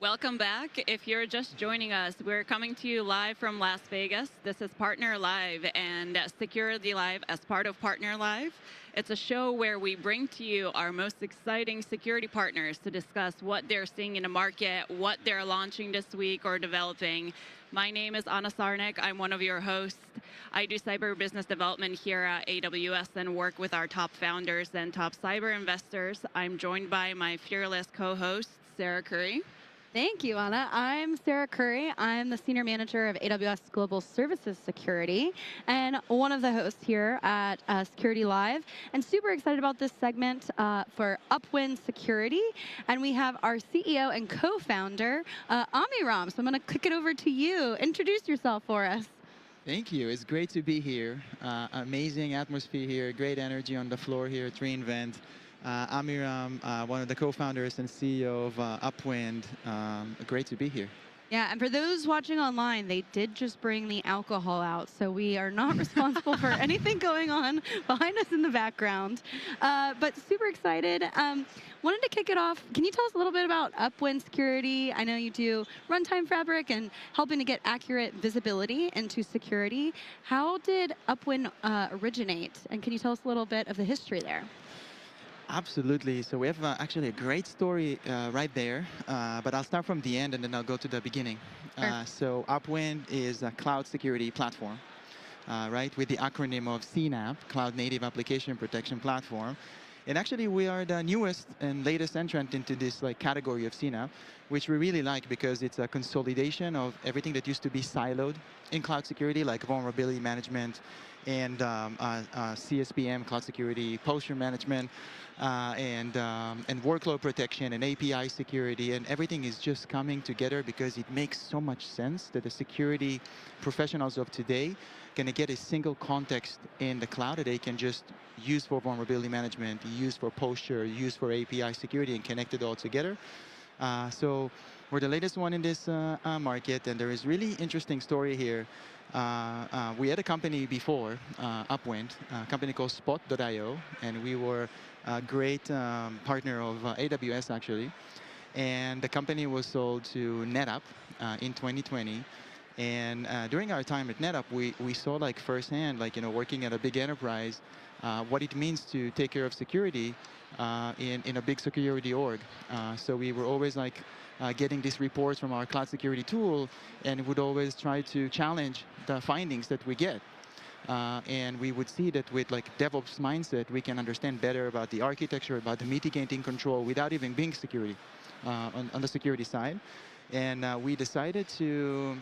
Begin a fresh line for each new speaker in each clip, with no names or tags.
Welcome back. If you're just joining us, we're coming to you live from Las Vegas. This is Partner Live and Security Live as part of Partner Live. It's a show where we bring to you our most exciting security partners to discuss what they're seeing in the market, what they're launching this week or developing. My name is Anna Sarnik. I'm one of your hosts. I do cyber business development here at AWS and work with our top founders and top cyber investors. I'm joined by my fearless co-host, Sarah Curry.
Thank you, Anna. I'm Sarah Curry. I'm the Senior Manager of AWS Global Services Security and one of the hosts here at Security Live. And super excited about this segment for Upwind Security. And we have our CEO and co-founder, Amiram. So I'm going to kick it over to you. Introduce yourself for us.
Thank you. It's great to be here. Amazing atmosphere here. Great energy on the floor here at reInvent. Amiram, one of the co-founders and CEO of Upwind. Great to be here.
Yeah, and for those watching online, they did just bring the alcohol out, so we are not responsible for anything going on behind us in the background. But super excited. Wanted to kick it off. Can you tell us a little bit about Upwind Security? I know you do runtime fabric and helping to get accurate visibility into security. How did Upwind originate? And can you tell us a little bit of the history there?
Absolutely. So we have actually a great story right there, but I'll start from the end and then I'll go to the beginning.
Sure.
So Upwind is a cloud security platform, right, with the acronym of CNAPP, Cloud Native Application Protection Platform. And actually, we are the newest and latest entrant into this category of CNAPP, which we really like because it's a consolidation of everything that used to be siloed in cloud security, like vulnerability management and CSPM, cloud security, posture management, and workload protection and API security, and everything is just coming together because it makes so much sense that the security professionals of today going to get a single context in the cloud that they can just use for vulnerability management, use for posture, use for API security, and connect it all together. So we're the latest one in this market, and there is really interesting story here. We had a company before, Upwind, a company called Spot.io, and we were a great partner of AWS, actually. And the company was sold to NetApp in 2020. And during our time at NetApp, we saw firsthand, working at a big enterprise, what it means to take care of security in a big security org. So we were always getting these reports from our cloud security tool, and would always try to challenge the findings that we get. And we would see that with DevOps mindset, we can understand better about the architecture, about the mitigating control without even being security on the security side. And we decided to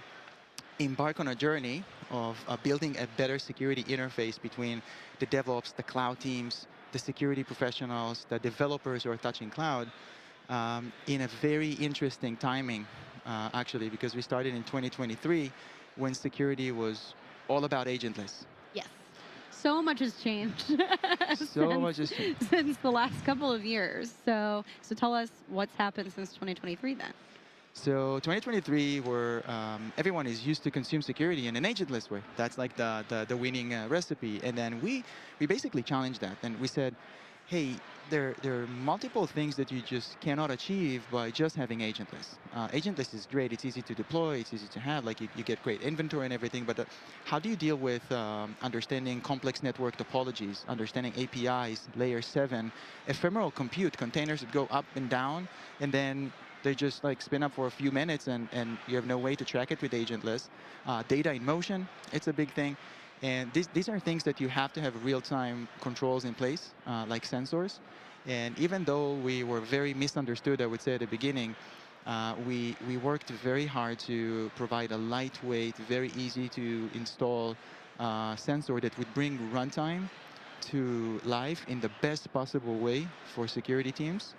embark on a journey of building a better security interface between the DevOps, the cloud teams, the security professionals, the developers who are touching cloud, in a very interesting timing, actually, because we started in 2023 when security was all about agentless.
Yes. So much has changed.
So much has changed.
Since the last couple of years. So tell us what's happened since 2023 then.
So 2023, where everyone is used to consume security in an agentless way. That's the winning recipe. And then we basically challenged that. And we said, hey, there are multiple things that you just cannot achieve by just having agentless. Agentless is great. It's easy to deploy. It's easy to have. You get great inventory and everything. But how do you deal with understanding complex network topologies, understanding APIs, layer 7, ephemeral compute, containers that go up and down, and then they just spin up for a few minutes and you have no way to track it with agentless. Data in motion, it's a big thing. And these are things that you have to have real-time controls in place, like sensors. And even though we were very misunderstood, I would say at the beginning, we worked very hard to provide a lightweight, very easy to install sensor that would bring runtime to life in the best possible way for security teams.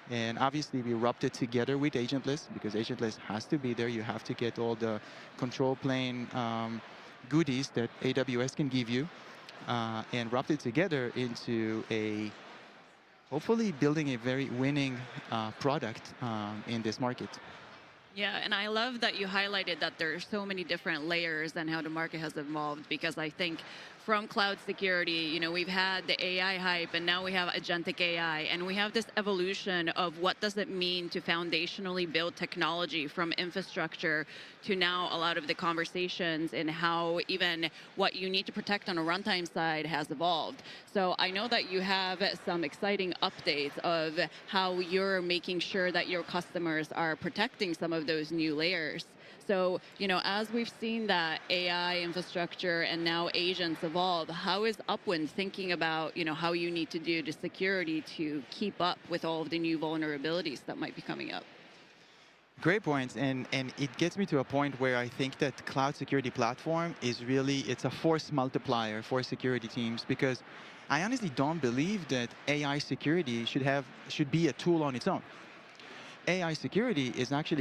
And obviously, we wrapped it together with agentless because agentless has to be there. You have to get all the control plane goodies that AWS can give you, and wrapped it together into hopefully building a very winning product in this market.
Yeah, and I love that you highlighted that there are so many different layers and how the market has evolved, because I think from cloud security, we've had the AI hype, and now we have agentic AI, and we have this evolution of what does it mean to foundationally build technology from infrastructure to now a lot of the conversations and how even what you need to protect on a runtime side has evolved. So I know that you have some exciting updates of how you're making sure that your customers are protecting some of those new layers. So, as we've seen that AI infrastructure and now agents evolve, how is Upwind thinking about, how you need to do the security to keep up with all of the new vulnerabilities that might be coming up?
Great points, and it gets me to a point where I think that cloud security platform is really, it's a force multiplier for security teams, because I honestly don't believe that AI security should be a tool on its own. AI security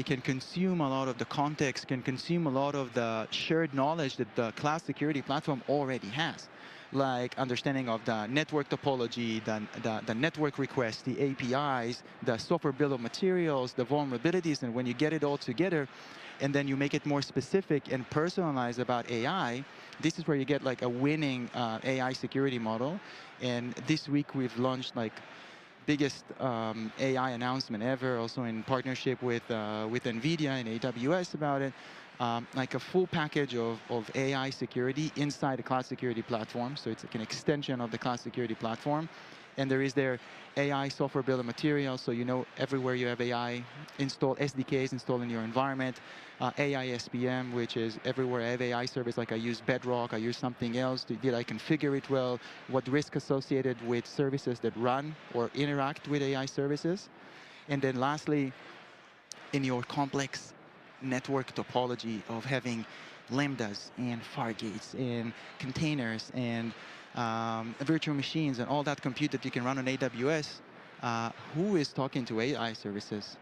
can consume a lot of the context, can consume a lot of the shared knowledge that the cloud security platform already has, like understanding of the network topology, the network requests, the APIs, the software bill of materials, the vulnerabilities, and when you get it all together, and then you make it more specific and personalized about AI, this is where you get like a winning AI security model. And this week we've launched like biggest AI announcement ever, also in partnership with NVIDIA and AWS about it, like a full package of AI security inside the cloud security platform. So it's like an extension of the cloud security platform. And there is their AI software bill of materials, so everywhere you have AI installed, SDKs installed in your environment, AI SPM, which is everywhere I have AI service, like I use Bedrock, I use something else, did I configure it well, what risk associated with services that run or interact with AI services. And then lastly, in your complex network topology of having lambdas and fargates and containers and virtual machines and all that compute that you can run on AWS, who is talking to AI services?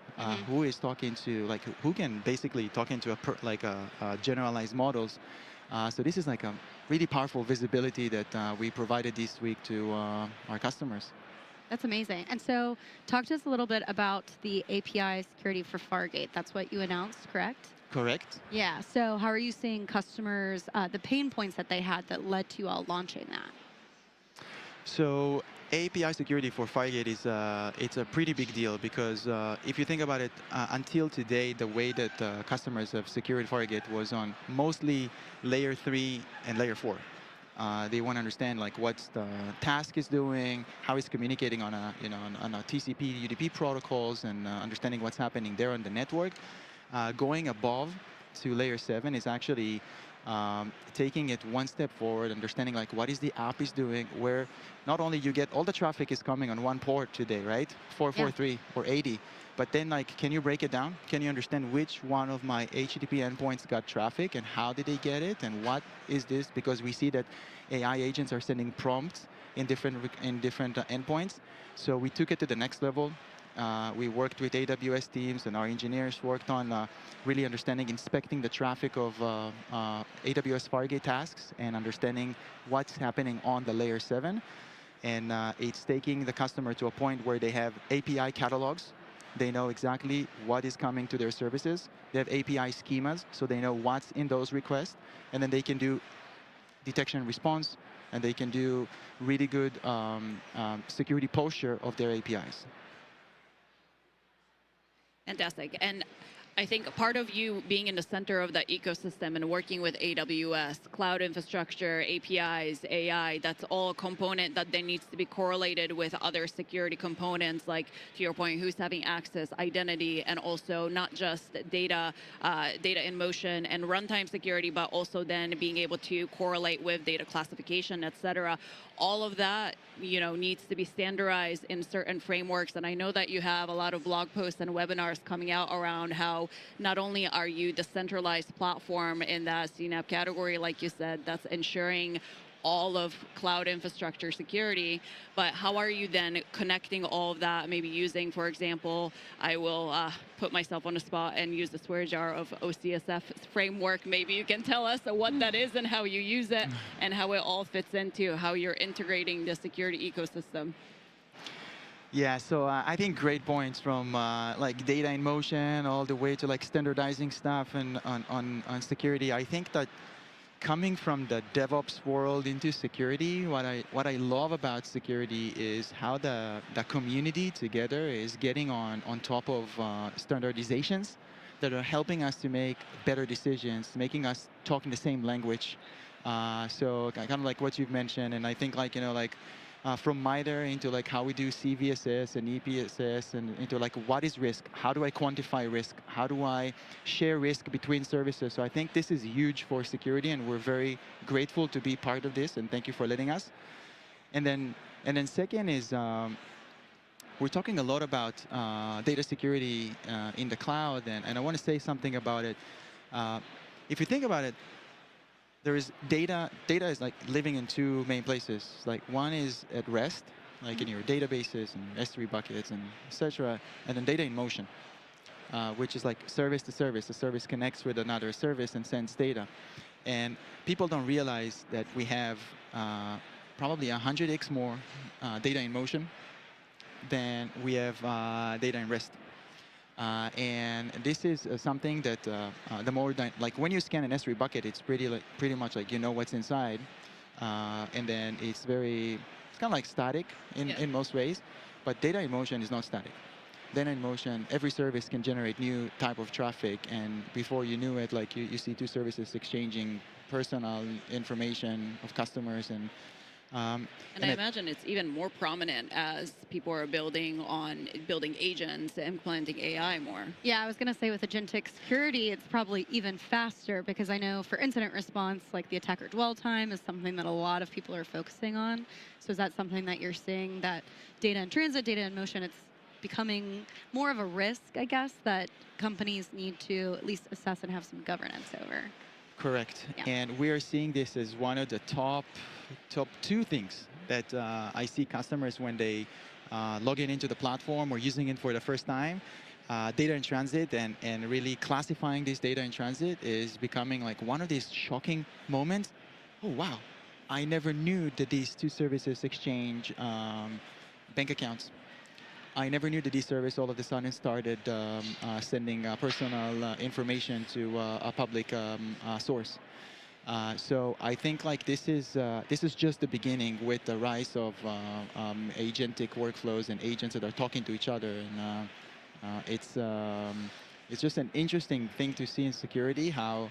Who is talking to, like, who can basically talk into generalized models? So this is like a really powerful visibility that we provided this week to our customers.
That's amazing. And so talk to us a little bit about the API security for Fargate. That's what you announced, correct?
Correct.
Yeah. So how are you seeing customers, the pain points that they had that led to you all launching that?
So API security for Fargate is it's a pretty big deal, because if you think about it, until today, the way that customers have secured Fargate was on mostly layer 3 and layer 4. They want to understand like what's the task is doing, how it's communicating on a on a TCP UDP protocols, and understanding what's happening there on the network. Going above to layer 7 is actually taking it one step forward, understanding like what is the app is doing, where not only you get all the traffic is coming on one port today, right? 443 or 80, but then like, can you break it down? Can you understand which one of my HTTP endpoints got traffic and how did they get it and what is this? Because we see that AI agents are sending prompts in different endpoints. So we took it to the next level. We worked with AWS teams, and our engineers worked on really understanding, inspecting the traffic of AWS Fargate tasks and understanding what's happening on the layer 7. And it's taking the customer to a point where they have API catalogs. They know exactly what is coming to their services. They have API schemas, so they know what's in those requests. And then they can do detection and response, and they can do really good security posture of their APIs.
Fantastic. And I think part of you being in the center of the ecosystem and working with AWS, cloud infrastructure, APIs, AI, that's all a component that then needs to be correlated with other security components, like, to your point, who's having access, identity, and also not just data in motion and runtime security, but also then being able to correlate with data classification, et cetera. All of that, needs to be standardized in certain frameworks. And I know that you have a lot of blog posts and webinars coming out around how not only are you the centralized platform in that CNAPP category, like you said, that's ensuring all of cloud infrastructure security, but how are you then connecting all of that, maybe using, for example, I will put myself on the spot and use the swear jar of OCSF framework. Maybe you can tell us what that is and how you use it and how it all fits into how you're integrating the security ecosystem.
Yeah, so I think great points from like data in motion all the way to like standardizing stuff and on security. I think that coming from the DevOps world into security, what I love about security is how the community together is getting on top of standardizations that are helping us to make better decisions, making us talk in the same language. So kind of like what you've mentioned, and I think like from MITRE into like how we do CVSS and EPSS and into like what is risk, how do I quantify risk, how do I share risk between services. So I think this is huge for security, and we're very grateful to be part of this, and thank you for letting us. And then second is we're talking a lot about data security in the cloud, and I want to say something about it. If you think about it, there is data is like living in two main places. Like one is at rest, like in your databases and S3 buckets and etc. And then data in motion, which is like service to service. The service connects with another service and sends data. And people don't realize that we have probably 100x more data in motion than we have data in rest. And this is something that the more like when you scan an S3 bucket, it's pretty much like you know what's inside, and then it's kind of like static in most ways, but data in motion is not static. Data in motion, every service can generate new type of traffic, and before you knew it, like you see two services exchanging personal information of customers and
I imagine it's even more prominent as people are building agents, implementing AI more.
Yeah, I was going to say with agentic security, it's probably even faster because I know for incident response, like the attacker dwell time is something that a lot of people are focusing on. So is that something that you're seeing that data in transit, data in motion, it's becoming more of a risk, I guess, that companies need to at least assess and have some governance over?
Correct.
Yeah.
And we are seeing this as one of the top two things that I see customers when they log in into the platform or using it for the first time. Data in transit and really classifying this data in transit is becoming like one of these shocking moments. Oh, wow. I never knew that these two services exchange bank accounts. I never knew that these services all of a sudden started sending personal information to a public source. So I think like this is just the beginning with the rise of agentic workflows and agents that are talking to each other, and it's just an interesting thing to see in security how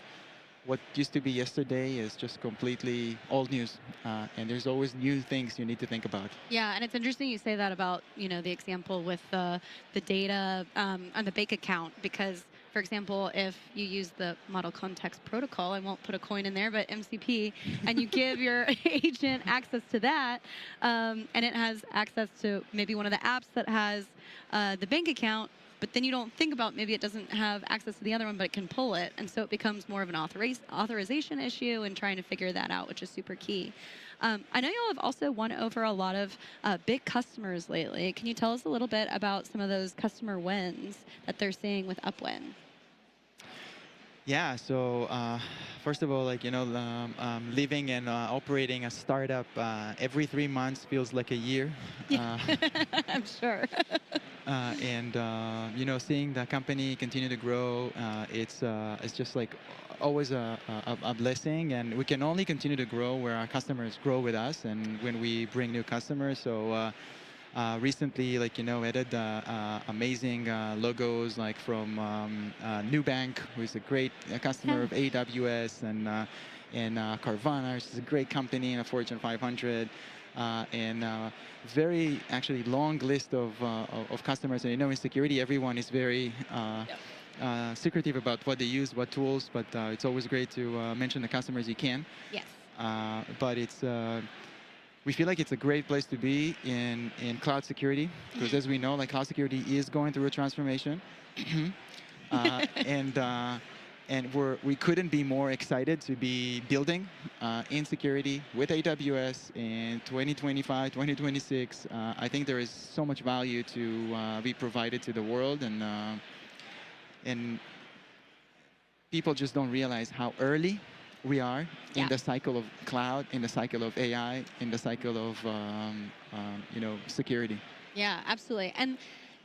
what used to be yesterday is just completely old news, and there's always new things you need to think about.
Yeah, and it's interesting you say that about the example with the data on the bank account, because for example, if you use the model context protocol, I won't put a coin in there, but MCP, and you give your agent access to that, and it has access to maybe one of the apps that has the bank account, but then you don't think about maybe it doesn't have access to the other one, but it can pull it. And so it becomes more of an authorization issue and trying to figure that out, which is super key. I know y'all have also won over a lot of big customers lately. Can you tell us a little bit about some of those customer wins that they're seeing with Upwind?
Yeah, so first of all, like, living and operating a startup every 3 months feels like a year.
Yeah. I'm sure.
And seeing the company continue to grow, it's just like always a blessing, and we can only continue to grow where our customers grow with us and when we bring new customers. So recently, added amazing logos like from Nubank, who is a great customer of AWS, and Carvana, which is a great company in a Fortune 500. And very actually long list of customers. And in security, everyone is very secretive about what they use, what tools, but it's always great to mention the customers you can.
Yes.
But it's we feel like it's a great place to be in cloud security, because as we know, like, cloud security is going through a transformation. And we couldn't be more excited to be building in security with AWS in 2025, 2026. I think there is so much value to be provided to the world, and people just don't realize how early we are in the cycle of cloud, in the cycle of AI, in the cycle of security.
Yeah, absolutely. And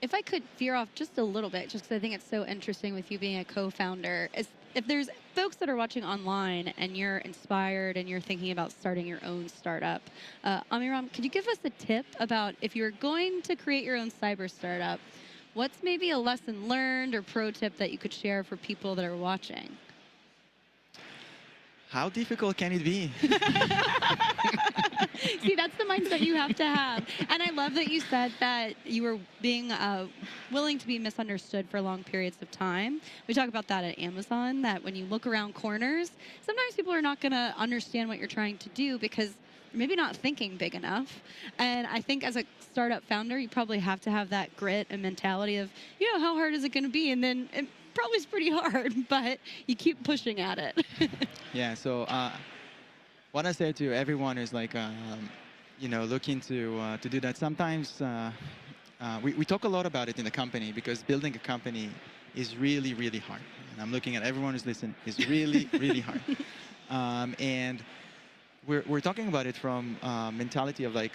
if I could veer off just a little bit, just because I think it's so interesting with you being a co-founder, is if there's folks that are watching online and you're inspired and you're thinking about starting your own startup, Amiram, could you give us a tip about if you're going to create your own cyber startup, what's maybe a lesson learned or pro tip that you could share for people that are watching?
How difficult can it be?
See, that's the mindset you have to have. And I love that you said that you were being willing to be misunderstood for long periods of time. We talk about that at Amazon, that when you look around corners, sometimes people are not going to understand what you're trying to do because you're maybe not thinking big enough. And I think as a startup founder, you probably have to have that grit and mentality of, how hard is it going to be? And then it probably is pretty hard, but you keep pushing at it.
Yeah, so what I say to everyone is like, looking to do that. Sometimes we talk a lot about it in the company because building a company is really, really hard. And I'm looking at everyone who's listening. It's really, really hard. And we're talking about it from mentality of like,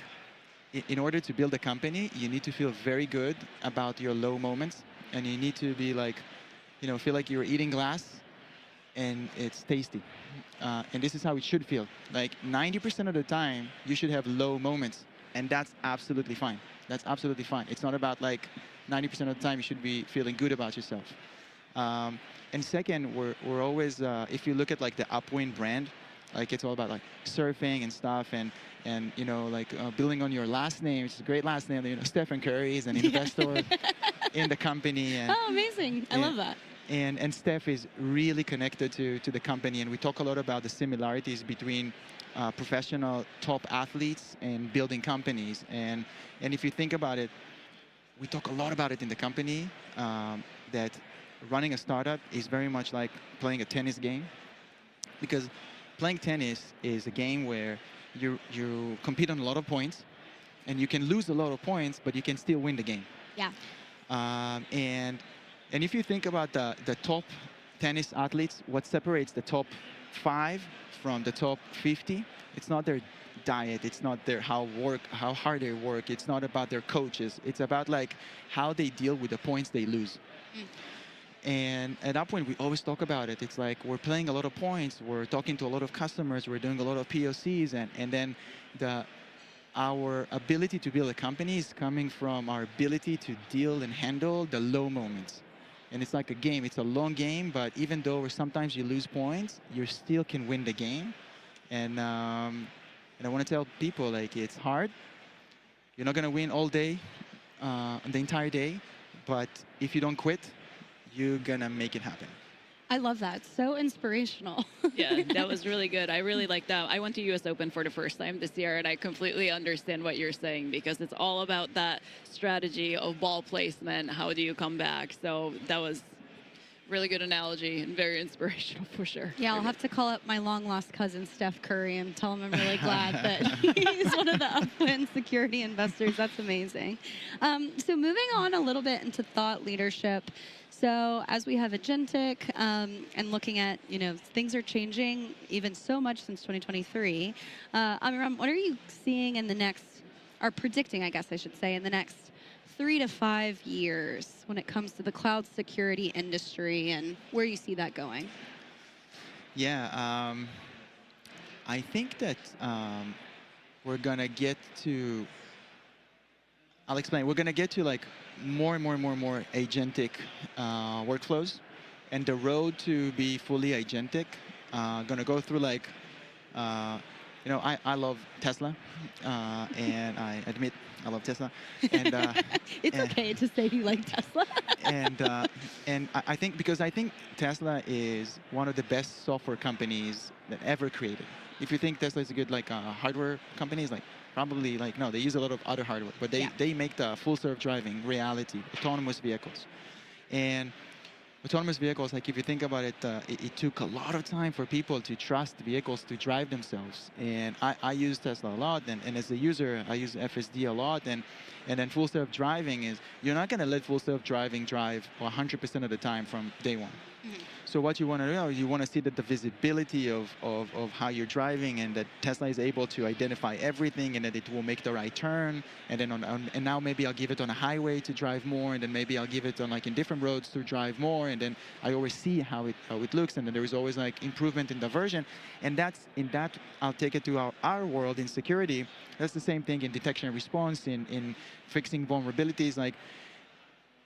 in order to build a company, you need to feel very good about your low moments, and you need to be like, feel like you're eating glass and it's tasty. And this is how it should feel. Like 90% of the time, you should have low moments, and that's absolutely fine. That's absolutely fine. It's not about like 90% of the time you should be feeling good about yourself. And second, we're always, if you look at like the Upwind brand, like it's all about like surfing and stuff, and building on your last name, which is a great last name. Stephen Curry is an investor in the company. And,
oh, amazing. I love that.
And Steph is really connected to the company, and we talk a lot about the similarities between professional top athletes and building companies. And if you think about it, we talk a lot about it in the company, that running a startup is very much like playing a tennis game, because playing tennis is a game where you compete on a lot of points, and you can lose a lot of points, but you can still win the game.
Yeah.
And if you think about the top tennis athletes, what separates the top 5 from the top 50, it's not their diet, it's not their how hard they work, it's not about their coaches, it's about like how they deal with the points they lose. And at that point, we always talk about it. It's like we're playing a lot of points, we're talking to a lot of customers, we're doing a lot of POCs, and then our ability to build a company is coming from our ability to deal and handle the low moments. And it's like a game. It's a long game, but even though sometimes you lose points, you still can win the game. And I want to tell people, like, it's hard. You're not going to win all day, the entire day. But if you don't quit, you're going to make it happen.
I love that. So inspirational.
Yeah, that was really good. I really like that. I went to US Open for the first time this year, and I completely understand what you're saying, because it's all about that strategy of ball placement. How do you come back? So that was really good analogy and very inspirational for sure.
Yeah, I'll have to call up my long-lost cousin, Steph Curry, and tell him I'm really glad that he's one of the Upwind security investors. That's amazing. So moving on a little bit into thought leadership. So as we have agentic and looking at, things are changing even so much since 2023. Amiram, what are you seeing in the next, or predicting, I guess I should say, in the next 3 to 5 years when it comes to the cloud security industry and where you see that going?
Yeah, I think that we're going to get to, I'll explain. We're going to get to like more and more agentic workflows, and the road to be fully agentic going to go through like, I love Tesla, and I admit I love Tesla. And
it's okay to say you like Tesla.
and I think, because I think Tesla is one of the best software companies that ever created. If you think Tesla is a good like hardware company, it's like probably like no, they use a lot of other hardware, but they make the full self-driving reality, autonomous vehicles. And autonomous vehicles, like if you think about it, it took a lot of time for people to trust vehicles to drive themselves. And I use Tesla a lot, and as a user, I use FSD a lot. And then full self-driving is, you're not going to let full self-driving drive 100% of the time from day one. So what you want to know is you want to see that the visibility of how you're driving, and that Tesla is able to identify everything, and that it will make the right turn. And then and now maybe I'll give it on a highway to drive more, and then maybe I'll give it on like in different roads to drive more. And then I always see how it looks, and then there is always like improvement in the version. And that's in that I'll take it to our world in security. That's the same thing in detection and response, in fixing vulnerabilities. Like,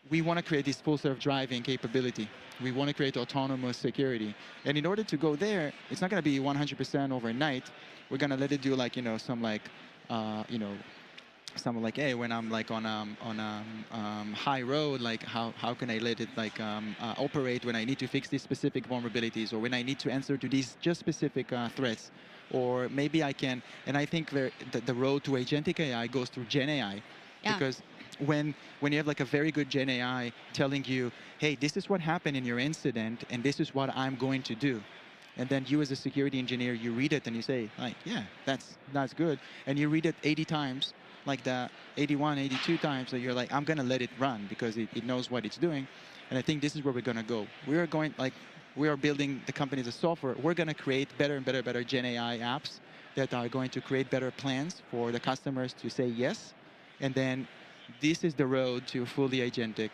we want to create this full self-driving capability. We want to create autonomous security. And in order to go there, it's not going to be 100% overnight. We're going to let it do like, some like, some like, hey, when I'm like on high road, like how can I let it like operate when I need to fix these specific vulnerabilities, or when I need to answer to these just specific threats. Or maybe I can, and I think the road to agentic AI goes through Gen AI.
Yeah.
Because when you have like a very good Gen AI telling you, hey, this is what happened in your incident, and this is what I'm going to do. And then you as a security engineer, you read it and you say, like, yeah, that's good. And you read it 80 times, like the 81, 82 times, so you're like, I'm going to let it run because it knows what it's doing. And I think this is where we're going to go. We are building the company as a software. We're going to create better and better Gen AI apps that are going to create better plans for the customers to say yes. And then this is the road to fully agentic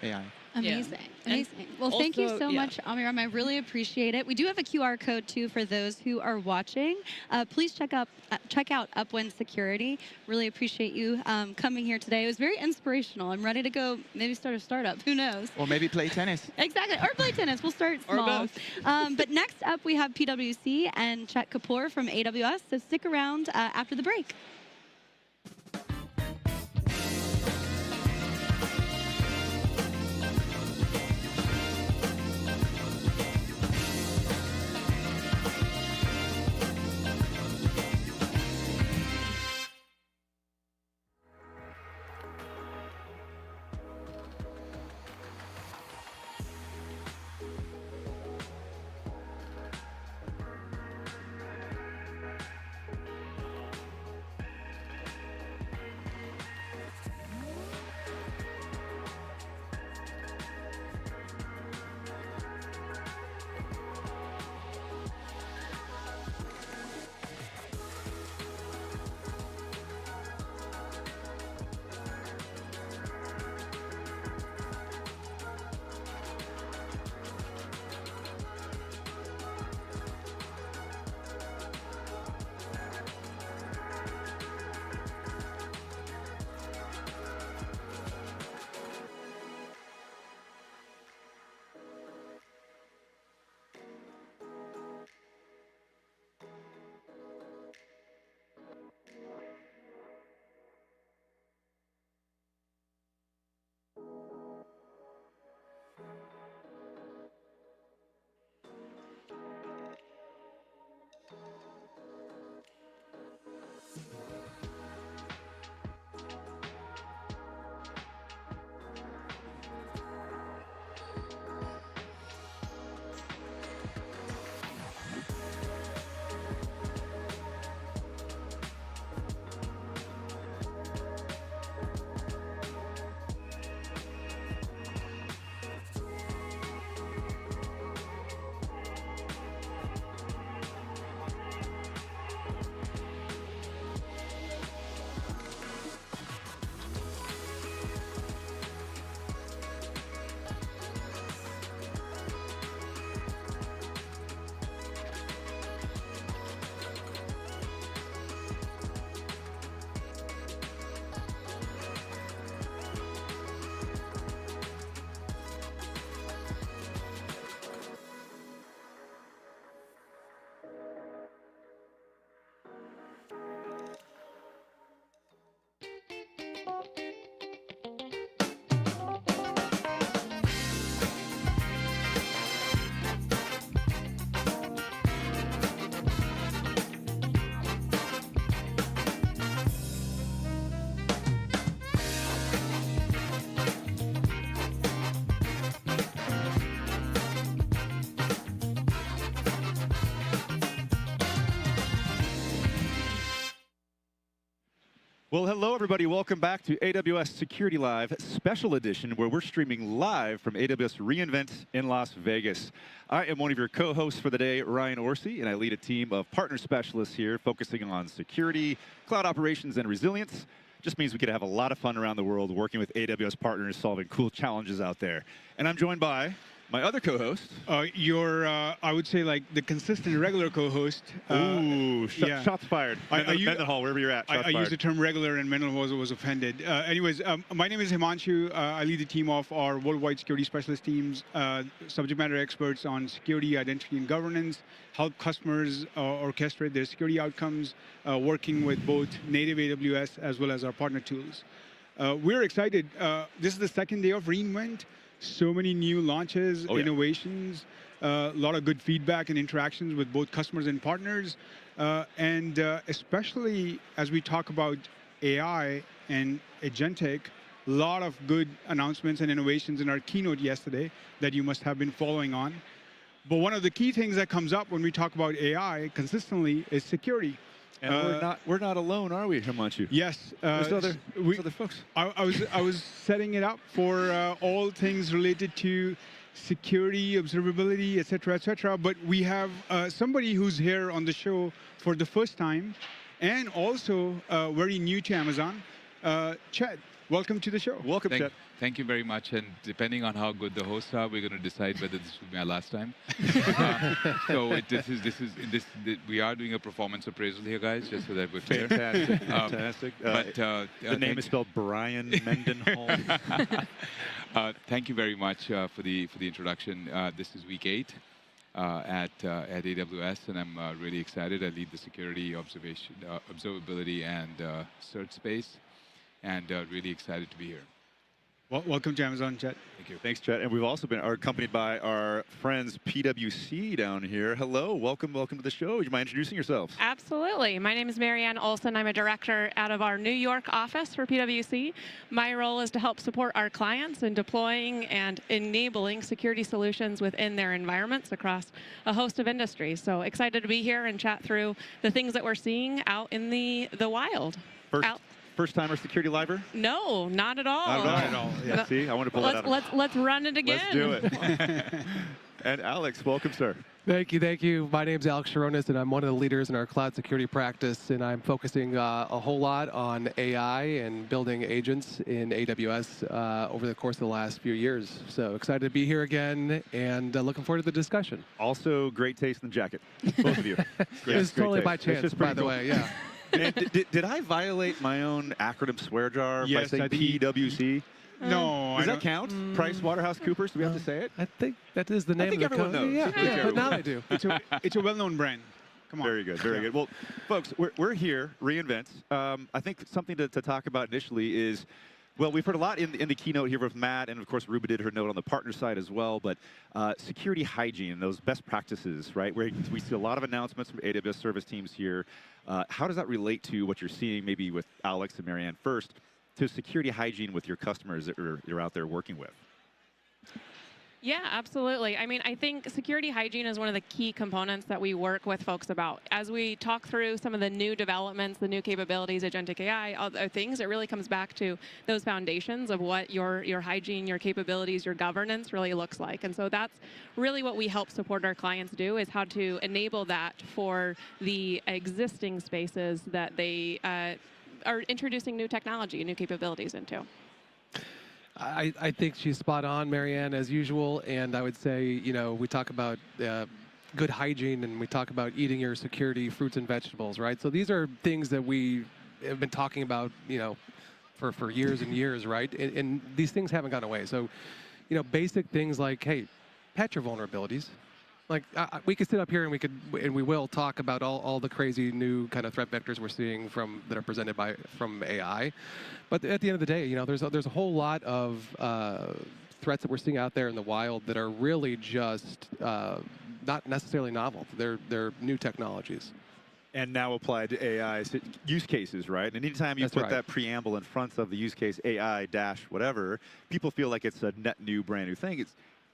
AI.
Amazing.
Yeah.
Amazing. Well, thank you
Also,
so
yeah.
much, Amiram. I really appreciate it. We do have a QR code, too, for those who are watching. Please check out Upwind Security. Really appreciate you coming here today. It was very inspirational. I'm ready to go maybe start a startup. Who knows?
Or maybe play tennis.
Exactly. Or play tennis. We'll start
Or
small.
both.
But next up, we have PwC and Chet Kapoor from AWS. So stick around after the break.
Well, hello, everybody. Welcome back to AWS Security Live Special Edition, where we're streaming live from AWS reInvent in Las Vegas. I am one of your co-hosts for the day, Ryan Orsi, and I lead a team of partner specialists here focusing on security, cloud operations, and resilience. Just means we could have a lot of fun around the world working with AWS partners, solving cool challenges out there. And I'm joined by my other co-host.
I would say, like the consistent regular co-host.
Ooh, shots fired. Mendenhall, wherever you're at.
I use the term regular, and Mendenhall was offended. My name is Himanshu. I lead the team of our worldwide security specialist teams, subject matter experts on security, identity, and governance, help customers orchestrate their security outcomes, working with both native AWS as well as our partner tools. We're excited. This is the second day of reInvent. So many new launches, innovations, a lot of good feedback and interactions with both customers and partners. Especially as we talk about AI and agentic, a lot of good announcements and innovations in our keynote yesterday that you must have been following on. But one of the key things that comes up when we talk about AI consistently is security.
And we're not alone, are we, Himanshu?
Yes.
There's other folks.
I was setting it up for all things related to security, observability, et cetera, but we have somebody who's here on the show for the first time and also very new to Amazon, Chet. Welcome to the show.
Welcome, Chet.
Thank you very much. And depending on how good the hosts are, we're going to decide whether this will be my last time. We are doing a performance appraisal here, guys, just so that we're clear.
Fantastic. The name is spelled Brian Mendenhall.
Thank you very much for the introduction. This is week 8 at AWS, and I'm really excited. I lead the security, observability, and search space, and really excited to be here.
Well, welcome to Amazon, Chet.
Thank you. Thanks, Chet. And we've also been accompanied by our friends PwC down here. Hello, welcome to the show. Would you mind introducing yourselves?
Absolutely. My name is Marianne Olson. I'm a director out of our New York office for PwC. My role is to help support our clients in deploying and enabling security solutions within their environments across a host of industries. So excited to be here and chat through the things that we're seeing out in the wild.
First-timer security liver?
No, not at all.
Not at all. Yeah, see, I want to pull that out.
Let's run it again.
Let's do it. And Alex, welcome, sir.
Thank you. My name's Alex Sharonis, and I'm one of the leaders in our cloud security practice, and I'm focusing a whole lot on AI and building agents in AWS over the course of the last few years. So excited to be here again, and looking forward to the discussion.
Also, great taste in the jacket, both of you.
It's totally by chance, by the way, yeah.
And did I violate my own acronym swear jar by saying PwC?
No.
Does that count? Price Waterhouse Coopers? Do we have to say it?
I think that is the name
I think
of the
everyone knows.
Yeah, but now I do.
It's a well-known brand. Come on.
Very good, very good. Well, folks, we're here, reInvent. I think something to talk about initially is, well, we've heard a lot in the keynote here with Matt, and of course, Ruba did her note on the partner side as well, but security hygiene, those best practices, right? Where we see a lot of announcements from AWS service teams here. How does that relate to what you're seeing maybe with Alex and Marianne first, to security hygiene with your customers that you're out there working with?
Yeah, absolutely. I mean, I think security hygiene is one of the key components that we work with folks about. As we talk through some of the new developments, the new capabilities, agentic AI, other things, it really comes back to those foundations of what your hygiene, your capabilities, your governance really looks like. And so that's really what we help support our clients do, is how to enable that for the existing spaces that they are introducing new technology, new capabilities into.
I think she's spot on, Marianne, as usual. And I would say, we talk about good hygiene, and we talk about eating your security fruits and vegetables, right? So these are things that we have been talking about, for years and years, right? And these things haven't gone away. So, basic things like, hey, patch your vulnerabilities. Like, we could sit up here and we will talk about all the crazy new kind of threat vectors we're seeing that are presented from AI. But at the end of the day, there's a whole lot of threats that we're seeing out there in the wild that are really just not necessarily novel. They're new technologies.
And now applied to AI use cases, right? And anytime you put that preamble in front of the use case AI dash whatever, people feel like it's a net new, brand new thing.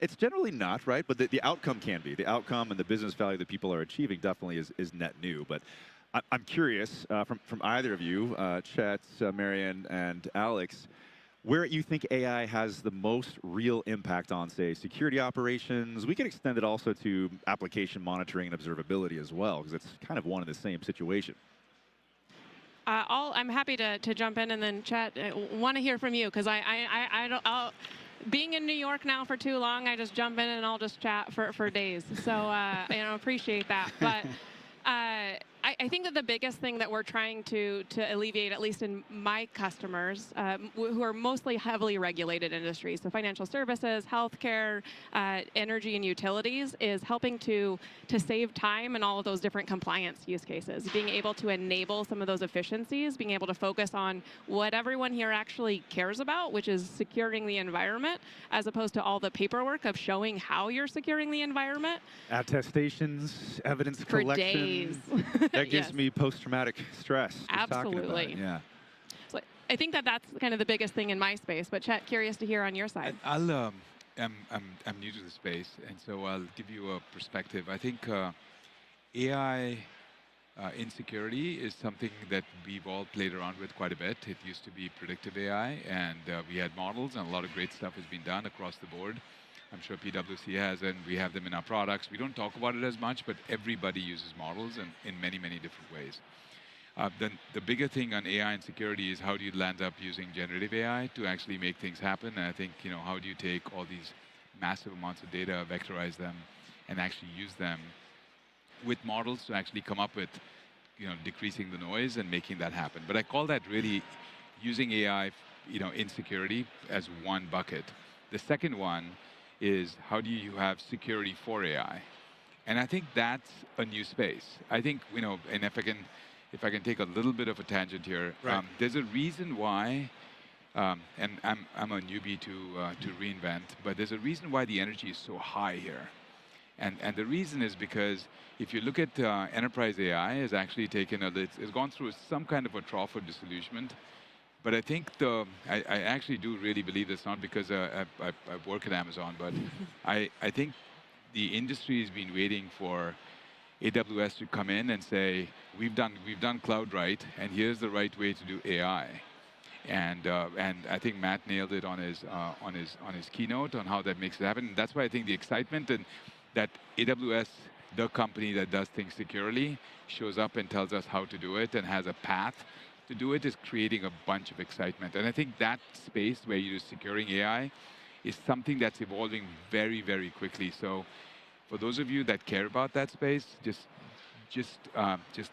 It's generally not, right? But the outcome can be. The outcome and the business value that people are achieving definitely is net new. But I'm curious from either of you, Chet, Marianne, and Alex, where you think AI has the most real impact on, say, security operations. We can extend it also to application monitoring and observability as well, because it's kind of one and the same situation.
I'm happy to jump in, and then Chet, want to hear from you, because I don't. Being in New York now for too long, I just jump in and I'll just chat for days. So appreciate that. But I think that the biggest thing that we're trying to alleviate, at least in my customers, who are mostly heavily regulated industries, so financial services, healthcare, energy, and utilities, is helping to save time in all of those different compliance use cases. Being able to enable some of those efficiencies, being able to focus on what everyone here actually cares about, which is securing the environment, as opposed to all the paperwork of showing how you're securing the environment.
Attestations, evidence
For
collection.
days.
That gives
Yes.
me post-traumatic stress. just talking about
Absolutely.
it, yeah.
So I think that that's kind of the biggest thing in my space. But Chet, curious to hear on your side.
I'm new to the space, and so I'll give you a perspective. I think AI in security is something that we've all played around with quite a bit. It used to be predictive AI, and we had models, and a lot of great stuff has been done across the board. I'm sure PwC has, and we have them in our products. We don't talk about it as much, but everybody uses models in many, many different ways. Then the bigger thing on AI and security is how do you land up using generative AI to actually make things happen? And I think, how do you take all these massive amounts of data, vectorize them, and actually use them with models to actually come up with, decreasing the noise and making that happen. But I call that really using AI, in security as one bucket. The second one is how do you have security for AI? And I think that's a new space. I think, and if I can take a little bit of a tangent here,
Right.
There's a reason why, and I'm a newbie to reInvent, but there's a reason why the energy is so high here. And the reason is because if you look at enterprise AI, has actually taken it's gone through some kind of a trough of disillusionment. But I think I actually do really believe this, not because I work at Amazon, but I think the industry has been waiting for AWS to come in and say, we've done cloud right, and here's the right way to do AI. And I think Matt nailed it on his keynote on how that makes it happen. And that's why I think the excitement and that AWS, the company that does things securely, shows up and tells us how to do it and has a path to do it, is creating a bunch of excitement. And I think that space where you're securing AI is something that's evolving very, very quickly. So for those of you that care about that space, just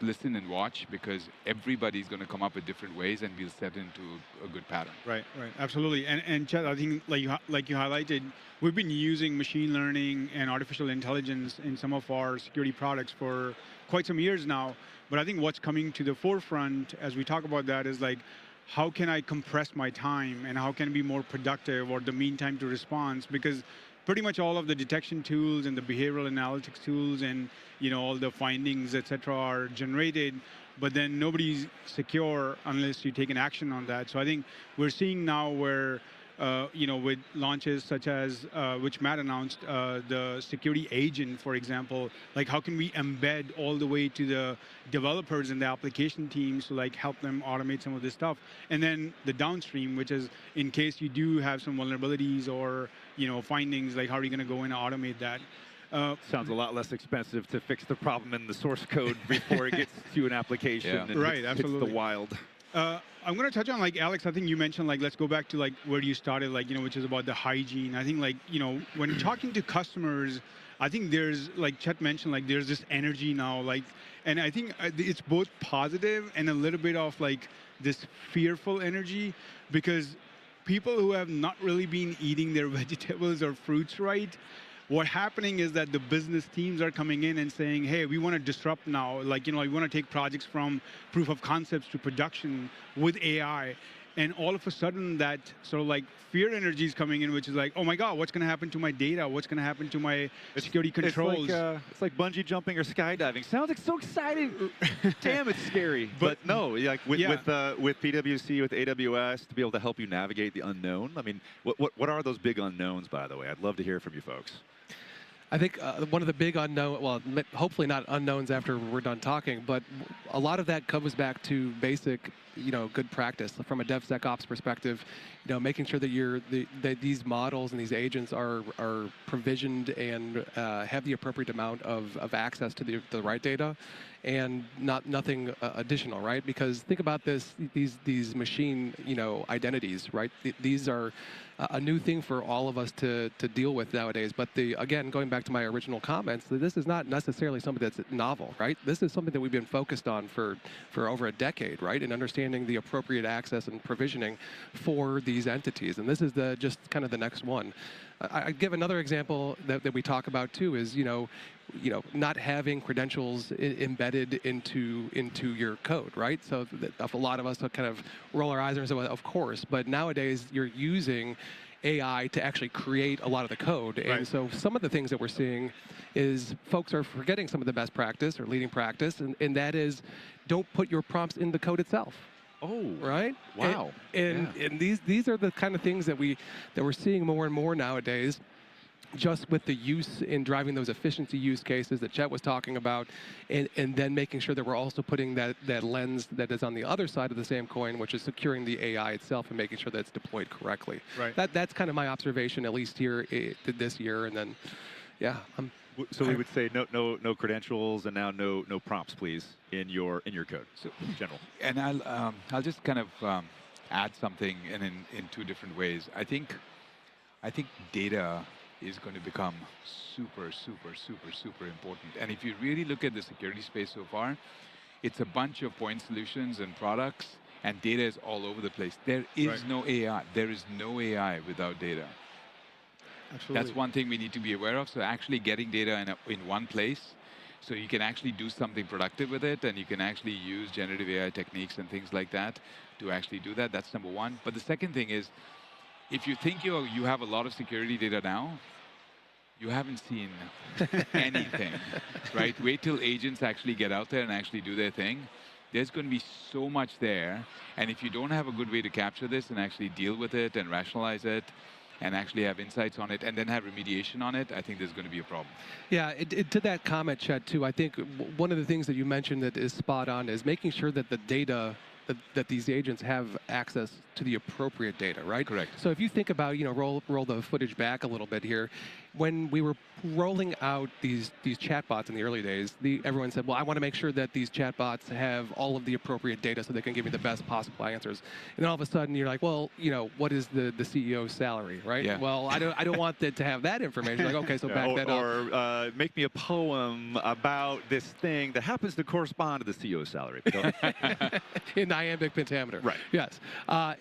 listen and watch, because everybody's going to come up with different ways, and we'll set into a good pattern.
Right, absolutely. And Chet, I think like you highlighted, we've been using machine learning and artificial intelligence in some of our security products for quite some years now. But I think what's coming to the forefront as we talk about that is like, how can I compress my time and how can I be more productive, or the mean time to response? Because pretty much all of the detection tools and the behavioral analytics tools and all the findings, et cetera, are generated, but then nobody's secure unless you take an action on that. So I think we're seeing now where with launches such as, which Matt announced, the security agent, for example, like how can we embed all the way to the developers and the application teams to like help them automate some of this stuff. And then the downstream, which is in case you do have some vulnerabilities or findings, like how are you going to go in and automate that?
Sounds a lot less expensive to fix the problem in the source code before it gets to an application.
Yeah.
And
Right,
hits
absolutely.
the wild.
I'm going to touch on, like, Alex, I think you mentioned, like, let's go back to, like, where you started, like, which is about the hygiene. I think, like, when talking to customers, I think there's, like Chet mentioned, like, there's this energy now, like, and I think it's both positive and a little bit of, like, this fearful energy, because people who have not really been eating their vegetables or fruits right, what's happening is that the business teams are coming in and saying, hey, we want to disrupt now. Like, we want to take projects from proof of concepts to production with AI. And all of a sudden that sort of like fear energy is coming in, which is like, oh my God, what's going to happen to my data? What's going to happen to my security controls?
It's like bungee jumping or skydiving. Sounds like so exciting. Damn, it's scary. But no, like with PwC, with AWS, to be able to help you navigate the unknown. I mean, what are those big unknowns, by the way? I'd love to hear from you folks.
I think one of the big unknown, well, hopefully not unknowns after we're done talking, but a lot of that comes back to basic, good practice from a DevSecOps perspective. Making sure that that these models and these agents are provisioned and have the appropriate amount of access to the right data, and nothing additional, right? Because think about this: these machine, identities, right? These are a new thing for all of us to deal with nowadays. But again, going back to my original comments, this is not necessarily something that's novel, right? This is something that we've been focused on for over a decade, right? And understanding the appropriate access and provisioning for these entities. And this is just kind of the next one. I give another example that we talk about too is, not having credentials embedded into your code, right? So a lot of us kind of roll our eyes and say, well, of course, but nowadays you're using AI to actually create a lot of the code.
Right.
And so some of the things that we're seeing is folks are forgetting some of the best practice or leading practice, and that is don't put your prompts in the code itself.
Oh,
right!
Wow.
And these are the kind of things that we're seeing more and more nowadays, just with the use in driving those efficiency use cases that Chet was talking about, and then making sure that we're also putting that lens that is on the other side of the same coin, which is securing the AI itself and making sure that it's deployed correctly.
Right.
That's kind of my observation, at least here this year, and then, yeah.
So we would say no credentials, and now no prompts, please, in your code. So in general.
And I'll just kind of add something in two different ways. I think data is going to become super important. And if you really look at the security space so far, it's a bunch of point solutions and products, and data is all over the place. There is no AI. There is no AI without data.
Absolutely.
That's one thing we need to be aware of. So actually getting data in one place, so you can actually do something productive with it, and you can actually use generative AI techniques and things like that to actually do that. That's number one. But the second thing is, if you think you have a lot of security data now, you haven't seen anything, right? Wait till agents actually get out there and actually do their thing. There's going to be so much there. And if you don't have a good way to capture this and actually deal with it and rationalize it, and actually have insights on it, and then have remediation on it, I think there's going to be a problem.
Yeah, to that comment, Chet, too, I think one of the things that you mentioned that is spot on is making sure that the data, that these agents have access to the appropriate data, right?
Correct.
So if you think about, roll the footage back a little bit here, when we were rolling out these chatbots in the early days, everyone said, well, I want to make sure that these chatbots have all of the appropriate data so they can give me the best possible answers. And then all of a sudden you're like, well, what is the CEO's salary, right?
Yeah.
Well, I don't want it to have that information. Like, okay, so back that up.
Or make me a poem about this thing that happens to correspond to the CEO's salary.
In iambic pentameter.
Right.
Yes.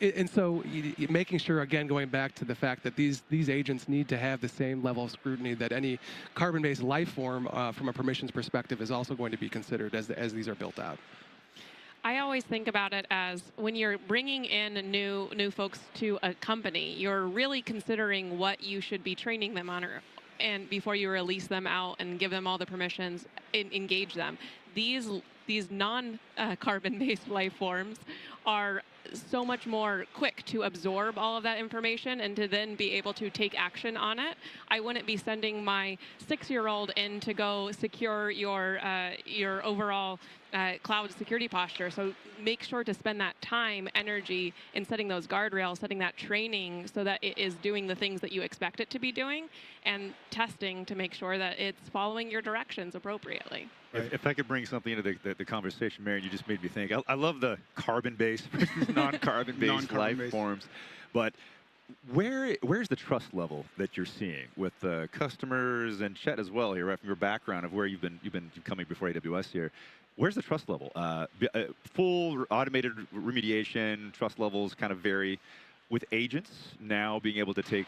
And so making sure, again, going back to the fact that these agents need to have the same level of scrutiny that any carbon-based life form from a permissions perspective is also going to be considered as these are built out.
I always think about it as when you're bringing in new folks to a company, you're really considering what you should be training them on, and before you release them out and give them all the permissions, engage them. These non-carbon-based life forms are so much more quick to absorb all of that information and to then be able to take action on it. I wouldn't be sending my 6-year-old in to go secure your overall cloud security posture. So make sure to spend that time, energy in setting those guardrails, setting that training so that it is doing the things that you expect it to be doing, and testing to make sure that it's following your directions appropriately.
If I could bring something into the conversation, Marion, you just made me think. I love the carbon-based versus non-carbon-based life forms, but where's the trust level that you're seeing with customers and Chet as well here, right, from your background of where you've been coming before AWS here? Where's the trust level? Full automated remediation trust levels kind of vary, with agents now being able to take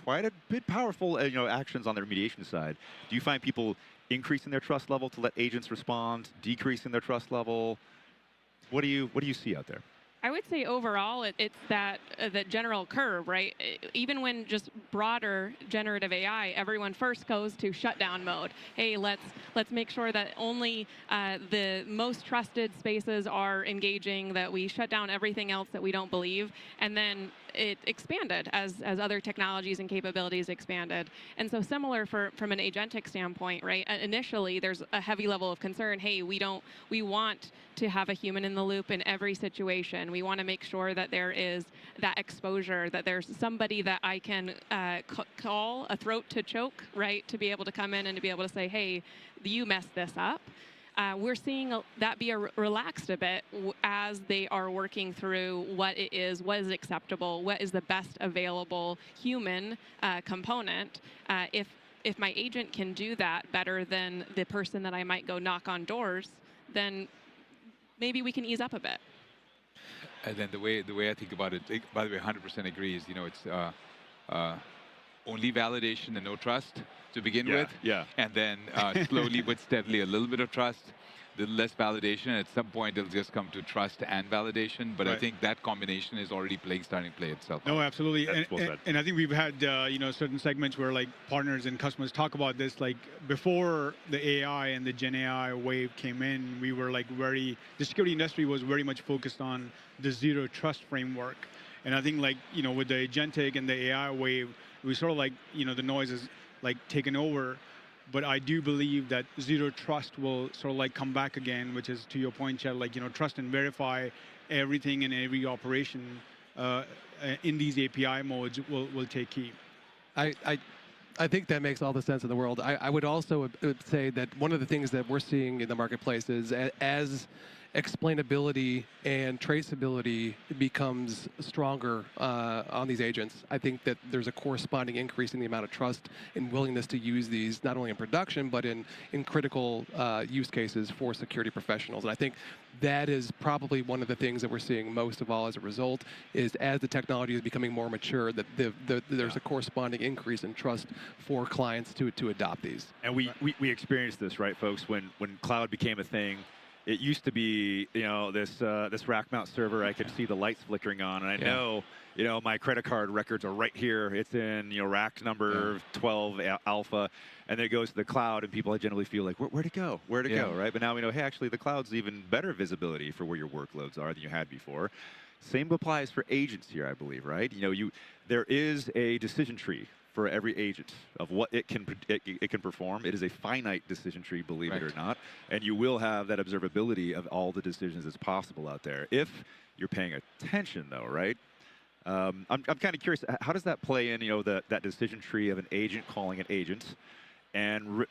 quite a bit powerful actions on the remediation side. Do you find people increasing their trust level to let agents respond, decreasing their trust level? What do you see out there?
I would say overall, it's that that general curve, right? Even when just broader generative AI, everyone first goes to shutdown mode. Hey, let's make sure that only the most trusted spaces are engaging, that we shut down everything else that we don't believe, and then it expanded as other technologies and capabilities expanded. And so similar from an agentic standpoint, right? Initially, there's a heavy level of concern. Hey, we want to have a human in the loop in every situation. We want to make sure that there is that exposure, that there's somebody that I can call a throat to choke, right? To be able to come in and to be able to say, hey, you messed this up. We're seeing that be relaxed a bit as they are working through what it is, what is acceptable, what is the best available human component. If my agent can do that better than the person that I might go knock on doors, then maybe we can ease up a bit.
And then the way I think about it, by the way, 100% agrees. It's only validation and no trust to begin with.
Yeah.
And then slowly but steadily, a little bit of trust, a little less validation. At some point, it'll just come to trust and validation. But I think that combination is already starting to play itself out.
No, absolutely.
That's well said.
And I think we've had certain segments where like partners and customers talk about this. Like before the AI and the Gen AI wave came in, we were like the security industry was very much focused on the zero trust framework. And I think like, with the agentic and the AI wave, we sort of like, the noise is like taken over. But I do believe that zero trust will sort of like come back again, which is to your point, Chad, like, trust and verify everything in every operation in these API modes will take key.
I think that makes all the sense in the world. I would also say that one of the things that we're seeing in the marketplace is as explainability and traceability becomes stronger on these agents, I think that there's a corresponding increase in the amount of trust and willingness to use these, not only in production, but in critical use cases for security professionals. And I think that is probably one of the things that we're seeing most of all as a result, is as the technology is becoming more mature, that there's a corresponding increase in trust for clients to adopt these.
And we experienced this, right, folks, when cloud became a thing. It used to be, this rack mount server, I could see the lights flickering on, and I know, my credit card records are right here. It's in, rack number 12 alpha, and then it goes to the cloud, and people generally feel like, where'd it go? Where'd it go, right? But now we know, hey, actually, the cloud's even better visibility for where your workloads are than you had before. Same applies for agents here, I believe, right? There is a decision tree for every agent of what it can perform. It is a finite decision tree, believe it or not, and you will have that observability of all the decisions that's possible out there if you're paying attention, though, right? I'm kind of curious, how does that play in, that decision tree of an agent calling an agent, and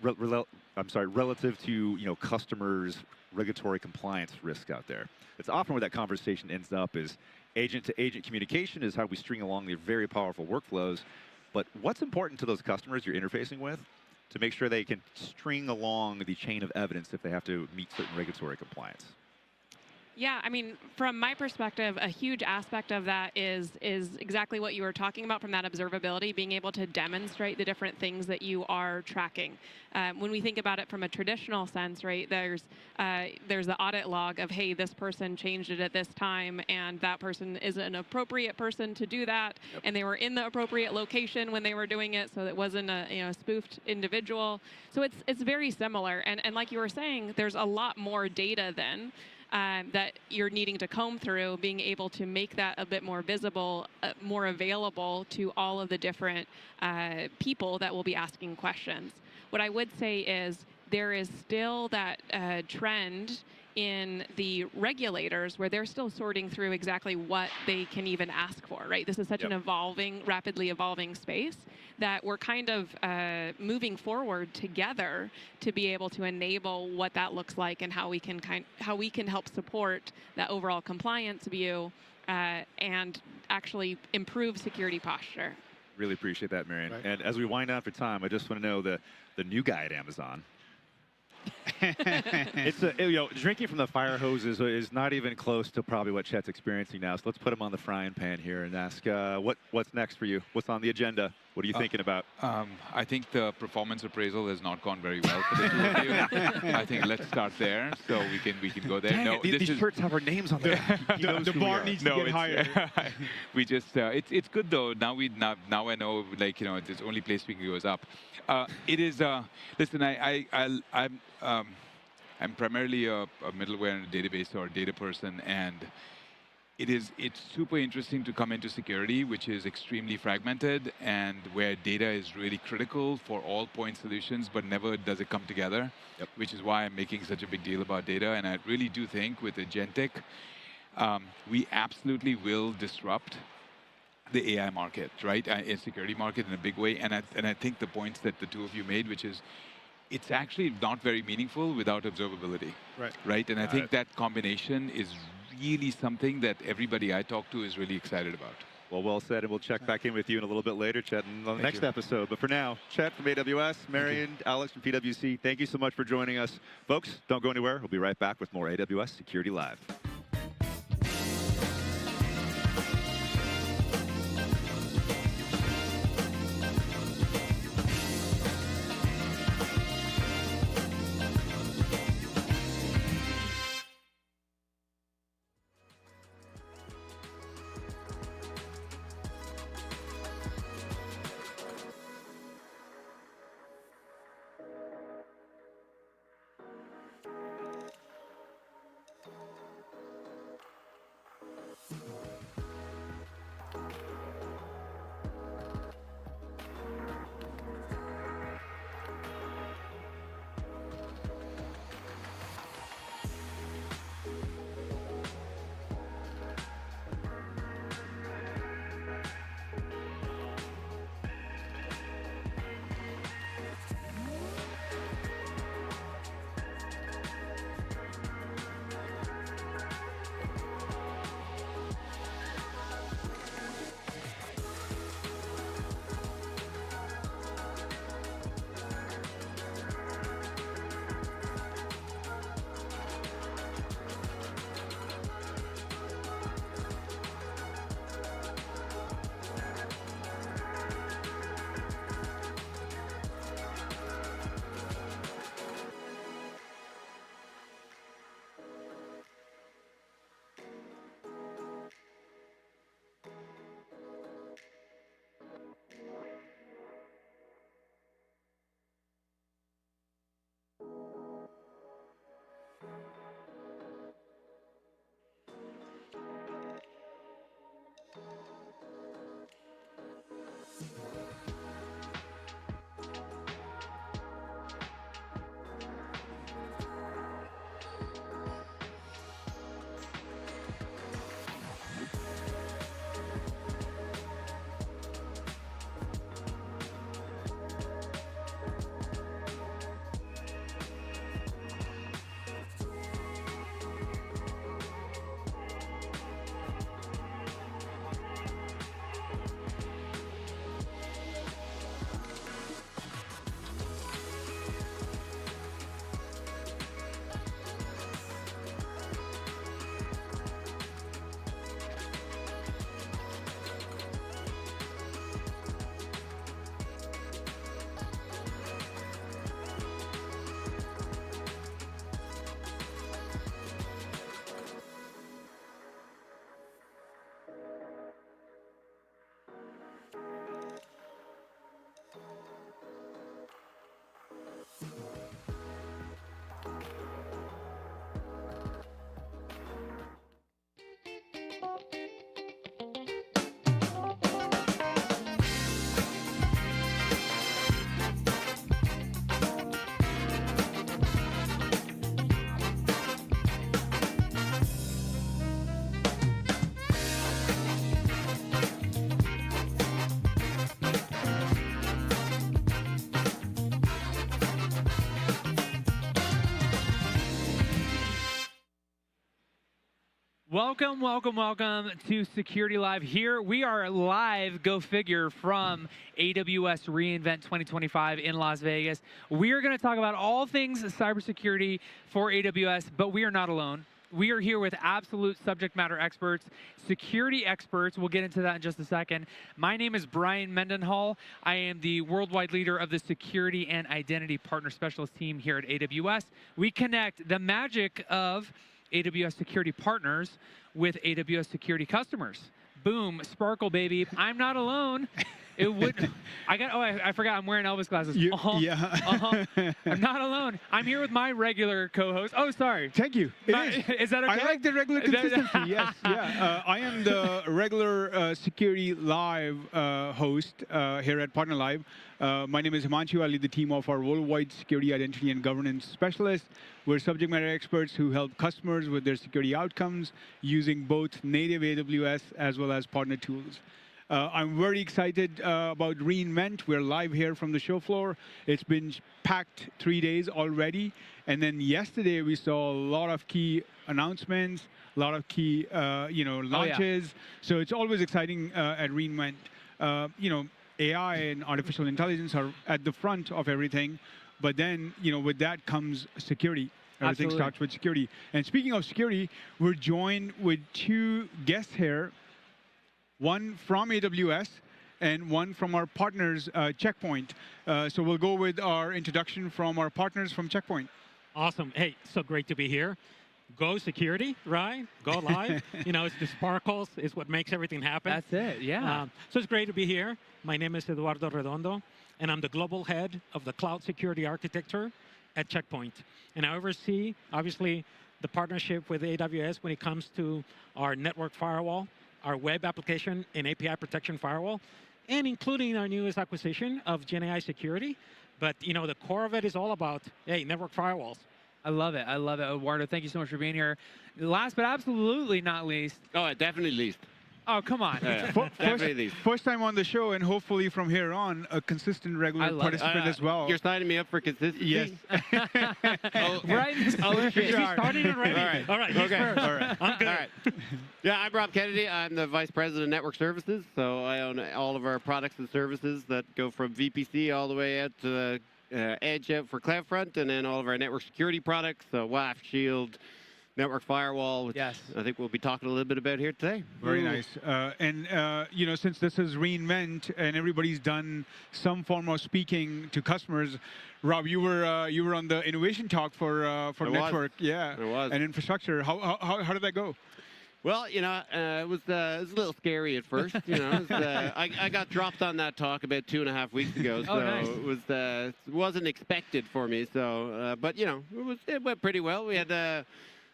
relative to customers' regulatory compliance risk out there? It's often where that conversation ends up is agent-to-agent communication is how we string along the very powerful workflows. But what's important to those customers you're interfacing with to make sure they can string along the chain of evidence if they have to meet certain regulatory compliance?
Yeah, I mean, from my perspective, a huge aspect of that is exactly what you were talking about from that observability, being able to demonstrate the different things that you are tracking. When we think about it from a traditional sense, right, there's the audit log of, hey, this person changed it at this time, and that person is an appropriate person to do that, and they were in the appropriate location when they were doing it, so it wasn't a spoofed individual. So it's very similar, and like you were saying, there's a lot more data then. That you're needing to comb through, being able to make that a bit more visible, more available to all of the different people that will be asking questions. What I would say is there is still that trend in the regulators where they're still sorting through exactly what they can even ask for, right? This is such an rapidly evolving space that we're kind of moving forward together to be able to enable what that looks like and how we can help support that overall compliance view and actually improve security posture.
Really appreciate that, Marian. Right. And as we wind down for time, I just want to know the new guy at Amazon. It's drinking from the fire hose is not even close to probably what Chet's experiencing now. So let's put him on the frying pan here and ask what's next for you. What's on the agenda? What are you thinking about?
I think the performance appraisal has not gone very well for the two of you. I think let's start there, so we can go there.
Dang
No,
it, these shirts have our names on them.
The bar needs to get higher.
We just it's good though. Now I know, like, it's the only place we can go is up. It is listen. I'm primarily a middleware and a database or a data person, and it's super interesting to come into security, which is extremely fragmented and where data is really critical for all point solutions, but never does it come together.
Yep.
Which is why I'm making such a big deal about data. And I really do think with agentic, we absolutely will disrupt the AI market, right? In security market in a big way. And I think the points that the two of you made, which is it's actually not very meaningful without observability. Right? And I think that combination is really something that everybody I talk to is really excited about.
Well said, and we'll check back in with you in a little bit later, Chet, on the next episode. But for now, Chet from AWS, Marion, Alex from PwC, thank you so much for joining us. Folks, don't go anywhere. We'll be right back with more AWS Security Live.
Welcome, welcome, welcome to Security Live. Here we are live, go figure, from AWS reInvent 2025 in Las Vegas. We are going to talk about all things cybersecurity for AWS, but we are not alone. We are here with absolute subject matter experts, security experts. We'll get into that in just a second. My name is Brian Mendenhall. I am the worldwide leader of the Security and Identity Partner Specialist team here at AWS. We connect the magic of AWS security partners with AWS security customers. Boom, sparkle, baby. I'm not alone. It would. I forgot. I'm wearing Elvis glasses. I'm not alone. I'm here with my regular co-host. Oh, sorry.
Thank you.
Is that okay?
I like the regular consistency. Yes. Yeah. I am the regular Security Live host here at Partner Live. My name is Himanshu. I lead the team of our worldwide security, identity, and governance specialists. We're subject matter experts who help customers with their security outcomes using both native AWS as well as partner tools. I'm very excited about reInvent. We're live here from the show floor. It's been packed 3 days already. And then yesterday we saw a lot of key announcements, a lot of key launches. So it's always exciting at reInvent. AI and artificial intelligence are at the front of everything. But then, with that comes security. Everything starts with security. And speaking of security, we're joined with two guests here. One from AWS and one from our partners, Checkpoint. So we'll go with our introduction from our partners from Checkpoint.
Awesome. Hey, so great to be here. Go security, right? Go live. It's the sparkles is what makes everything happen.
That's it, yeah.
So it's great to be here. My name is Eduardo Redondo, and I'm the global head of the cloud security architecture at Checkpoint. And I oversee, obviously, the partnership with AWS when it comes to our network firewall, our web application and API protection firewall, and including our newest acquisition of GenAI Security. But the core of it is all about, network firewalls.
I love it. I love it, Eduardo. Thank you so much for being here. Last but absolutely not least.
Oh, definitely least.
Oh, come on.
First time on the show, and hopefully from here on, a consistent regular participant as well.
You're signing me up for consistency?
Yes.
Right.
He's starting already? All right.
Okay.
First.
All right.
I'm good.
All right. Yeah, I'm Rob Kennedy. I'm the Vice President of Network Services. So I own all of our products and services that go from VPC all the way out to Edge out for CloudFront, and then all of our network security products, so WAF, Shield, network firewall, which I think we'll be talking a little bit about here today.
Very nice. Since this is reInvent and everybody's done some form of speaking to customers, Rob, you were on the innovation talk for network, and infrastructure. How did that go?
Well, it was a little scary at first. I got dropped on that talk about 2.5 weeks ago, so
nice.
It wasn't expected for me. So, but it went pretty well. We had.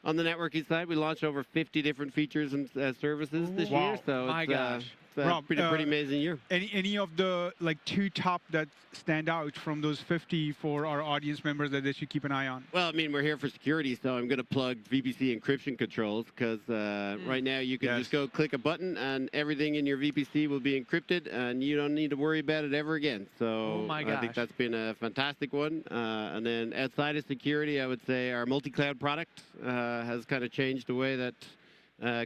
On the networking side, we launched over 50 different features and services this year. So it's
Rob,
pretty amazing year.
Any of the two top that stand out from those 50 for our audience members that they should keep an eye on?
Well, I mean, we're here for security, so I'm going to plug VPC encryption controls because right now you can just go click a button and everything in your VPC will be encrypted and you don't need to worry about it ever again. So I think that's been a fantastic one. And then outside of security, I would say our multi-cloud product has kind of changed the way that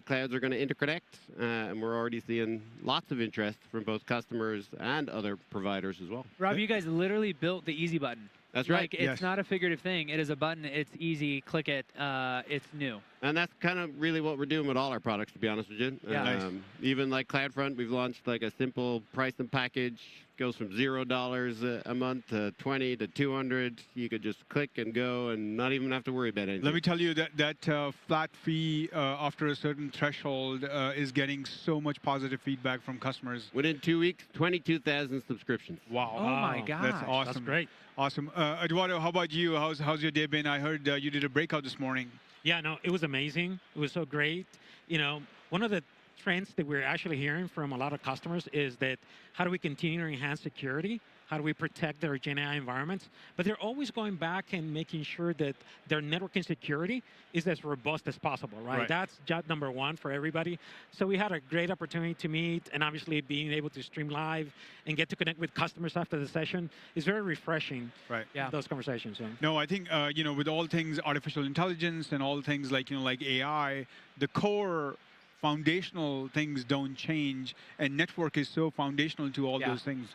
clouds are going to interconnect, and we're already seeing lots of interest from both customers and other providers as well.
Rob, you guys literally built the easy button.
That's right.
It's not a figurative thing. It is a button. It's easy. Click it. It's new.
And that's kind of really what we're doing with all our products, to be honest with you.
Yeah.
Even like CloudFront, we've launched a simple pricing package. Goes from $0 a month to 20 to 200. You could just click and go and not even have to worry about anything.
Let me tell you that flat fee after a certain threshold is getting so much positive feedback from customers.
Within 2 weeks, 22,000 subscriptions.
Wow.
Oh my gosh.
That's awesome.
That's great.
Awesome. Eduardo, how about you? How's your day been? I heard you did a breakout this morning.
Yeah, no, it was amazing. It was so great. One of the trends that we're actually hearing from a lot of customers is that how do we continue to enhance security? How do we protect their Gen AI environments? But they're always going back and making sure that their networking security is as robust as possible, right? That's job number one for everybody. So we had a great opportunity to meet, and obviously being able to stream live and get to connect with customers after the session is very refreshing.
Right.
Yeah. Those conversations. So.
No, I think with all things artificial intelligence and all things like like AI, the core foundational things don't change, and network is so foundational to all those things.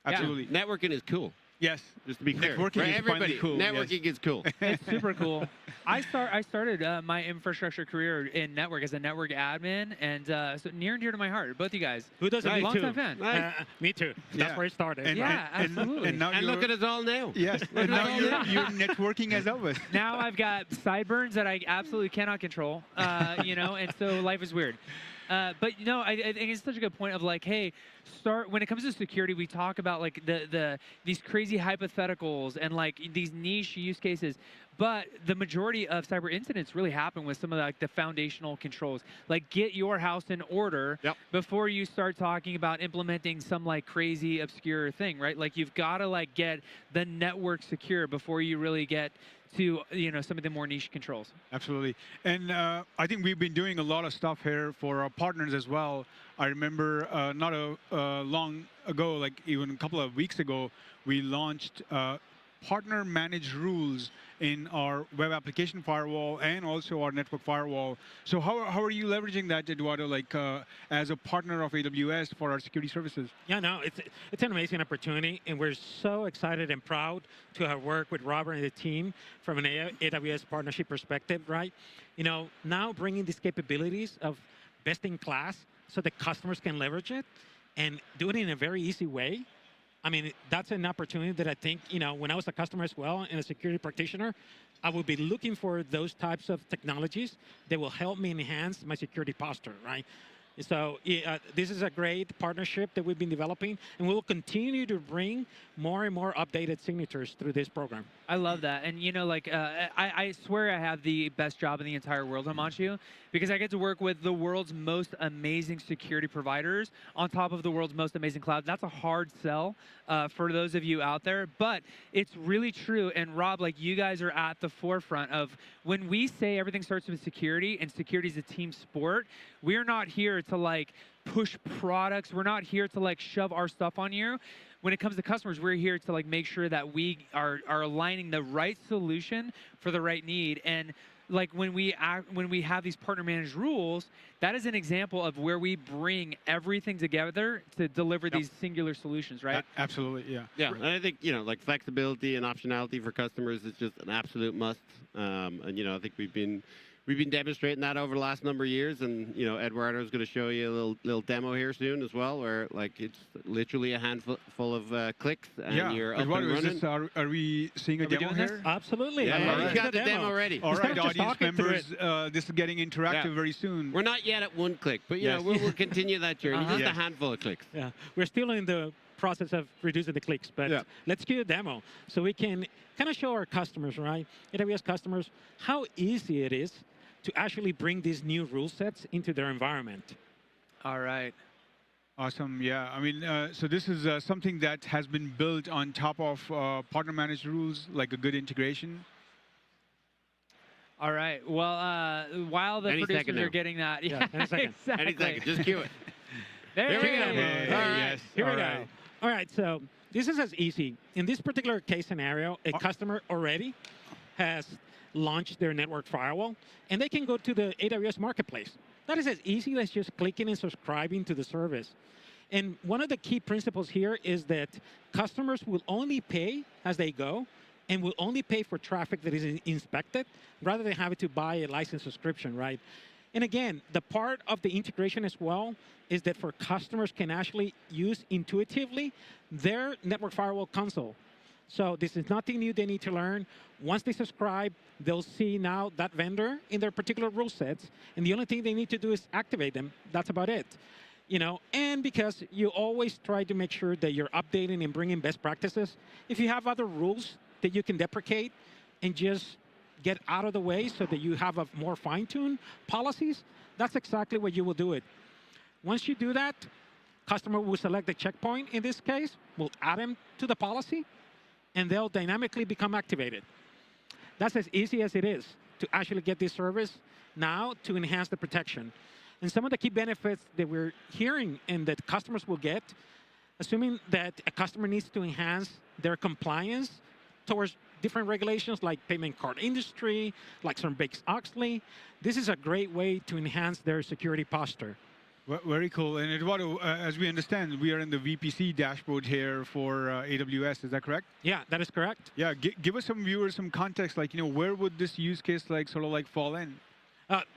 Absolutely.
Yeah. Networking is cool.
Yes.
Just to be clear.
Networking
is everybody,
cool.
Networking is cool.
It's super cool. I started my infrastructure career in network as a network admin, and so near and dear to my heart, both you guys.
Who doesn't? Me
Long-time fan.
Me too. That's where it started.
Absolutely.
And now
look at us all now.
Yes. And now you're networking as always.
Now I've got sideburns that I absolutely cannot control, and so life is weird. But I think it's such a good point of like, hey, when it comes to security, we talk about like these crazy hypotheticals and like these niche use cases. But the majority of cyber incidents really happen with some of the foundational controls. Like get your house in order before you start talking about implementing some like crazy obscure thing, right? Like you've got to like get the network secure before you really get to some of the more niche controls.
Absolutely. And I think we've been doing a lot of stuff here for our partners as well. I remember not long ago, like even a couple of weeks ago, we launched partner managed rules in our web application firewall and also our network firewall. So how are you leveraging that, Eduardo, like as a partner of AWS for our security services?
Yeah, no, it's an amazing opportunity, and we're so excited and proud to have worked with Robert and the team from an AWS partnership perspective, right? Now bringing these capabilities of best in class so that customers can leverage it and do it in a very easy way. I mean, that's an opportunity that I think, when I was a customer as well and a security practitioner, I would be looking for those types of technologies that will help me enhance my security posture, right? So this is a great partnership that we've been developing, and we will continue to bring more and more updated signatures through this program.
I love that. And, I swear I have the best job in the entire world, Himanshu, because I get to work with the world's most amazing security providers on top of the world's most amazing cloud. That's a hard sell for those of you out there, but it's really true. And Rob, like you guys are at the forefront of when we say everything starts with security and security is a team sport, we're not here to like push products. We're not here to like shove our stuff on you. When it comes to customers, we're here to like make sure that we are aligning the right solution for the right need. And like when we have these partner managed rules, that is an example of where we bring everything together to deliver these singular solutions, right?
Absolutely, yeah.
Yeah, and I think like flexibility and optionality for customers is just an absolute must. And I think we've been demonstrating that over the last number of years, and Eduardo is going to show you a little demo here soon as well, where like it's literally a handful of clicks and you're up
Eduardo,
and running.
Are we seeing a demo here?
Absolutely.
Yeah, he's got the demo ready.
All right, audience members, this is getting interactive very soon.
We're not yet at one click, but we'll continue that journey. Just a handful of clicks.
Yeah, we're still in the process of reducing the clicks, but let's do a demo so we can kind of show our customers, right, AWS customers, how easy it is to actually bring these new rule sets into their environment.
All right.
Awesome. Yeah. I mean, so this is something that has been built on top of partner managed rules, like a good integration.
All right. Well, while the producers are getting that,
any second.
Exactly.
Any second. Just cue it.
There we go.
Yes.
Here we go. All right. So this is as easy. In this particular case scenario, a customer already has launched their network firewall, and they can go to the AWS Marketplace. That is as easy as just clicking and subscribing to the service. And one of the key principles here is that customers will only pay as they go and will only pay for traffic that is inspected rather than having to buy a license subscription, right? And again, the part of the integration as well is that for customers can actually use intuitively their network firewall console. So this is nothing new they need to learn. Once they subscribe, they'll see now that vendor in their particular rule sets, and the only thing they need to do is activate them. That's about it. And because you always try to make sure that you're updating and bringing best practices, if you have other rules that you can deprecate and just get out of the way so that you have a more fine-tuned policies, That's exactly what you will do it. Once you do that, customer will select the checkpoint in this case, will add them to the policy, and they'll dynamically become activated. That's as easy as it is to actually get this service now to enhance the protection. And some of the key benefits that we're hearing and that customers will get, assuming that a customer needs to enhance their compliance towards different regulations like payment card industry, like Sarbanes-Oxley, this is a great way to enhance their security posture.
Very cool. And Eduardo, as we understand, we are in the VPC dashboard here for AWS. Is that correct?
Yeah, that is correct.
Yeah, give us some viewers some context, like, where would this use case sort of fall in?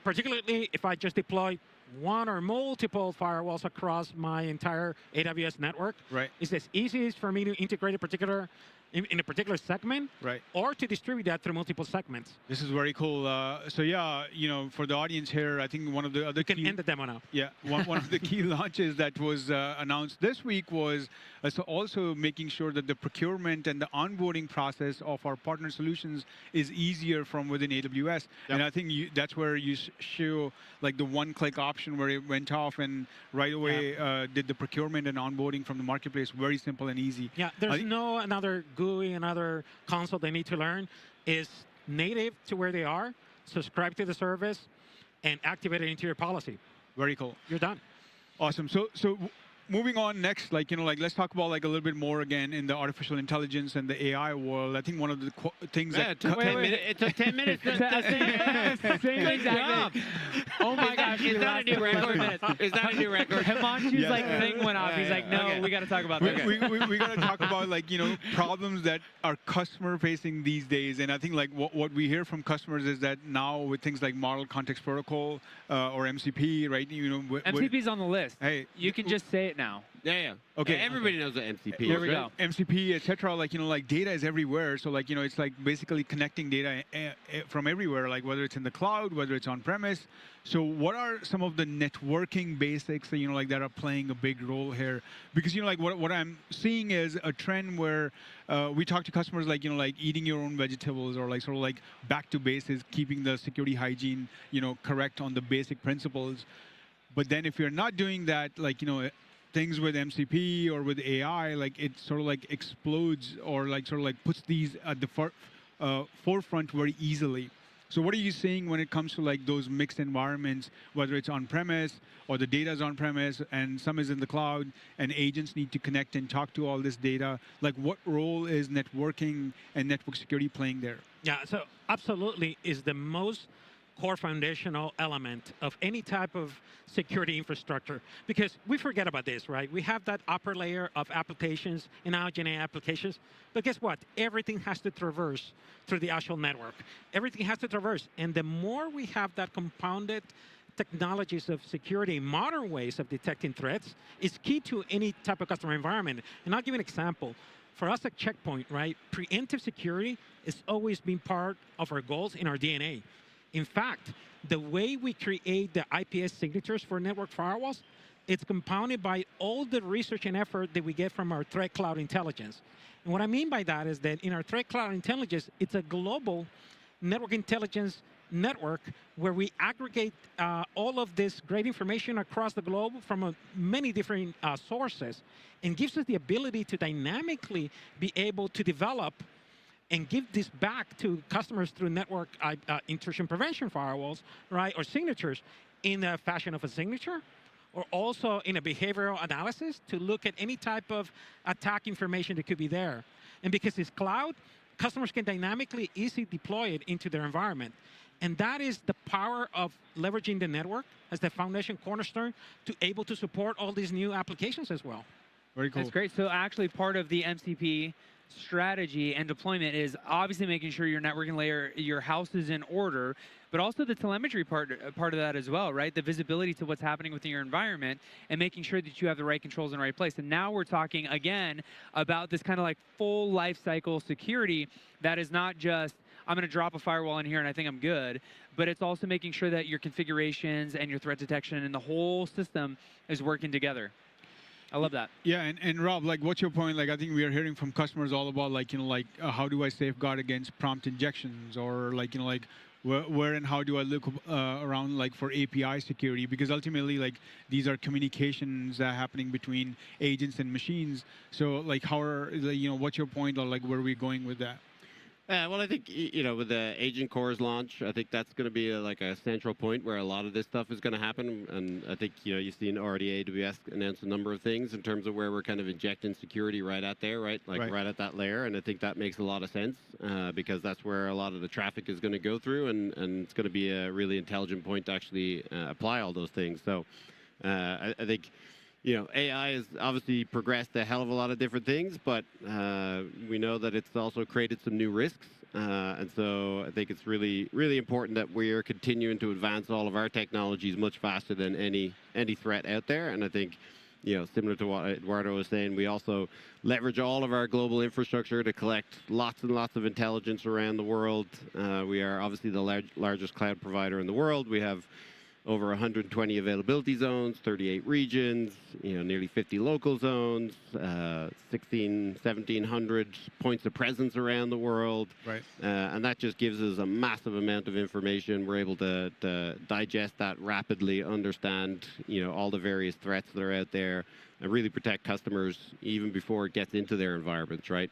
Particularly if I just deploy one or multiple firewalls across my entire AWS network.
Right.
It's as easy as for me to integrate a particular in a particular segment,
right,
or to distribute that through multiple segments.
This is very cool. So yeah, for the audience here, I think one of the other
end the demo now.
Yeah, one of the key launches that was announced this week was so also making sure that the procurement and the onboarding process of our partner solutions is easier from within AWS. Yep. And I think that's where you show like the one-click option where it went off and right away did the procurement and onboarding from the marketplace very simple and easy.
Yeah, there's no another GUI, another console they need to learn. Is native to where they are, subscribe to the service, and activate it into your policy.
Very cool.
You're done.
Awesome. So moving on next, let's talk about a little bit more again in the artificial intelligence and the AI world. I think one of the things that
it took 10 minutes to
say exactly. Oh my gosh,
is that a new record? Is that a new record?
Himanshu's thing went off. He's like, no, we got to talk about that.
We got to talk about problems that are customer facing these days. And I think what we hear from customers is that now with things like Model Context Protocol or MCP, right?
MCP's on the list. Hey, you can just say it now.
Yeah.
Okay.
Yeah, everybody knows what MCP is.
There we go.
MCP, etc. Data is everywhere. So it's basically connecting data from everywhere, whether it's in the cloud, whether it's on premise. So what are some of the networking basics that are playing a big role here? Because what I'm seeing is a trend where we talk to customers eating your own vegetables or back to basics, keeping the security hygiene correct on the basic principles. But then if you're not doing that, things with MCP or with AI, it sort of explodes or puts these at the forefront very easily. So what are you seeing when it comes to those mixed environments, whether it's on-premise or the data is on-premise and some is in the cloud and agents need to connect and talk to all this data? What role is networking and network security playing there?
Yeah, so absolutely is the most core foundational element of any type of security infrastructure, because we forget about this, right? We have that upper layer of applications and now GenAI applications, but guess what? Everything has to traverse through the actual network. Everything has to traverse, and the more we have that compounded technologies of security, modern ways of detecting threats, is key to any type of customer environment. And I'll give you an example. For us at Checkpoint, right, preemptive security has always been part of our goals in our DNA. In fact, the way we create the IPS signatures for network firewalls, it's compounded by all the research and effort that we get from our threat cloud intelligence. And what I mean by that is that in our threat cloud intelligence, it's a global network intelligence network where we aggregate all of this great information across the globe from many different sources, and gives us the ability to dynamically be able to develop and give this back to customers through network intrusion prevention firewalls, right, or signatures in the fashion of a signature, or also in a behavioral analysis to look at any type of attack information that could be there. And because it's cloud, customers can dynamically easily deploy it into their environment. And that is the power of leveraging the network as the foundation cornerstone to able to support all these new applications as well.
Very cool.
That's great. So actually part of the MCP strategy and deployment is obviously making sure your networking layer, your house is in order, but also the telemetry part of that as well, right? The visibility to what's happening within your environment and making sure that you have the right controls in the right place. And now we're talking again about this kind of full life cycle security that is not just, I'm going to drop a firewall in here and I think I'm good, but it's also making sure that your configurations and your threat detection and the whole system is working together. I love that.
Yeah, and Rob, what's your point? I think we are hearing from customers all about how do I safeguard against prompt injections, or where and how do I look around like for API security? Because ultimately, like these are communications happening between agents and machines. So like how are what's your point, or like where are we going with that?
Well, I think with the Agent Core's launch, I think that's going to be like a central point where a lot of this stuff is going to happen. And I think you've seen already AWS announce a number of things in terms of where we're kind of injecting security right at there, right? Like right at that layer. And I think that makes a lot of sense because that's where a lot of the traffic is going to go through, and it's going to be a really intelligent point to actually apply all those things. So I think. AI has obviously progressed a hell of a lot of different things, but we know that it's also created some new risks. And so I think it's really, really important that we're continuing to advance all of our technologies much faster than any threat out there. And I think, similar to what Eduardo was saying, we also leverage all of our global infrastructure to collect lots and lots of intelligence around the world. We are obviously the largest cloud provider in the world. We have over 120 availability zones, 38 regions, nearly 50 local zones, 1,700 points of presence around the world.
Right.
And that just gives us a massive amount of information. We're able to digest that rapidly, understand, all the various threats that are out there, and really protect customers even before it gets into their environments, right?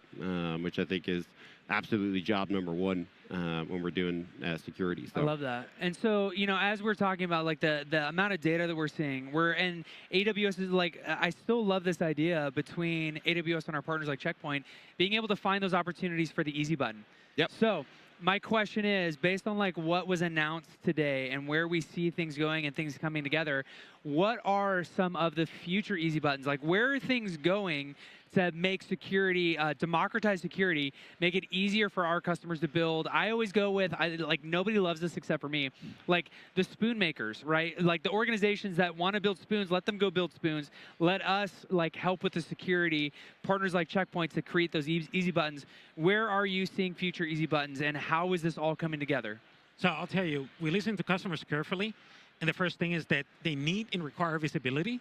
Which I think is absolutely job number one when we're doing security. So.
I love that. And so, as we're talking about like the amount of data that we're seeing, and AWS is like, I still love this idea between AWS and our partners like Checkpoint, being able to find those opportunities for the easy button.
Yep.
So my question is, based on like what was announced today and where we see things going and things coming together, what are some of the future easy buttons? Like where are things going to make security, democratize security, make it easier for our customers to build? I always go with, like nobody loves this except for me, like the spoon makers, right? Like the organizations that want to build spoons, let them go build spoons. Let us like help with the security, partners like Checkpoint to create those easy buttons. Where are you seeing future easy buttons, and how is this all coming together?
So I'll tell you, we listen to customers carefully, and the first thing is that they need and require visibility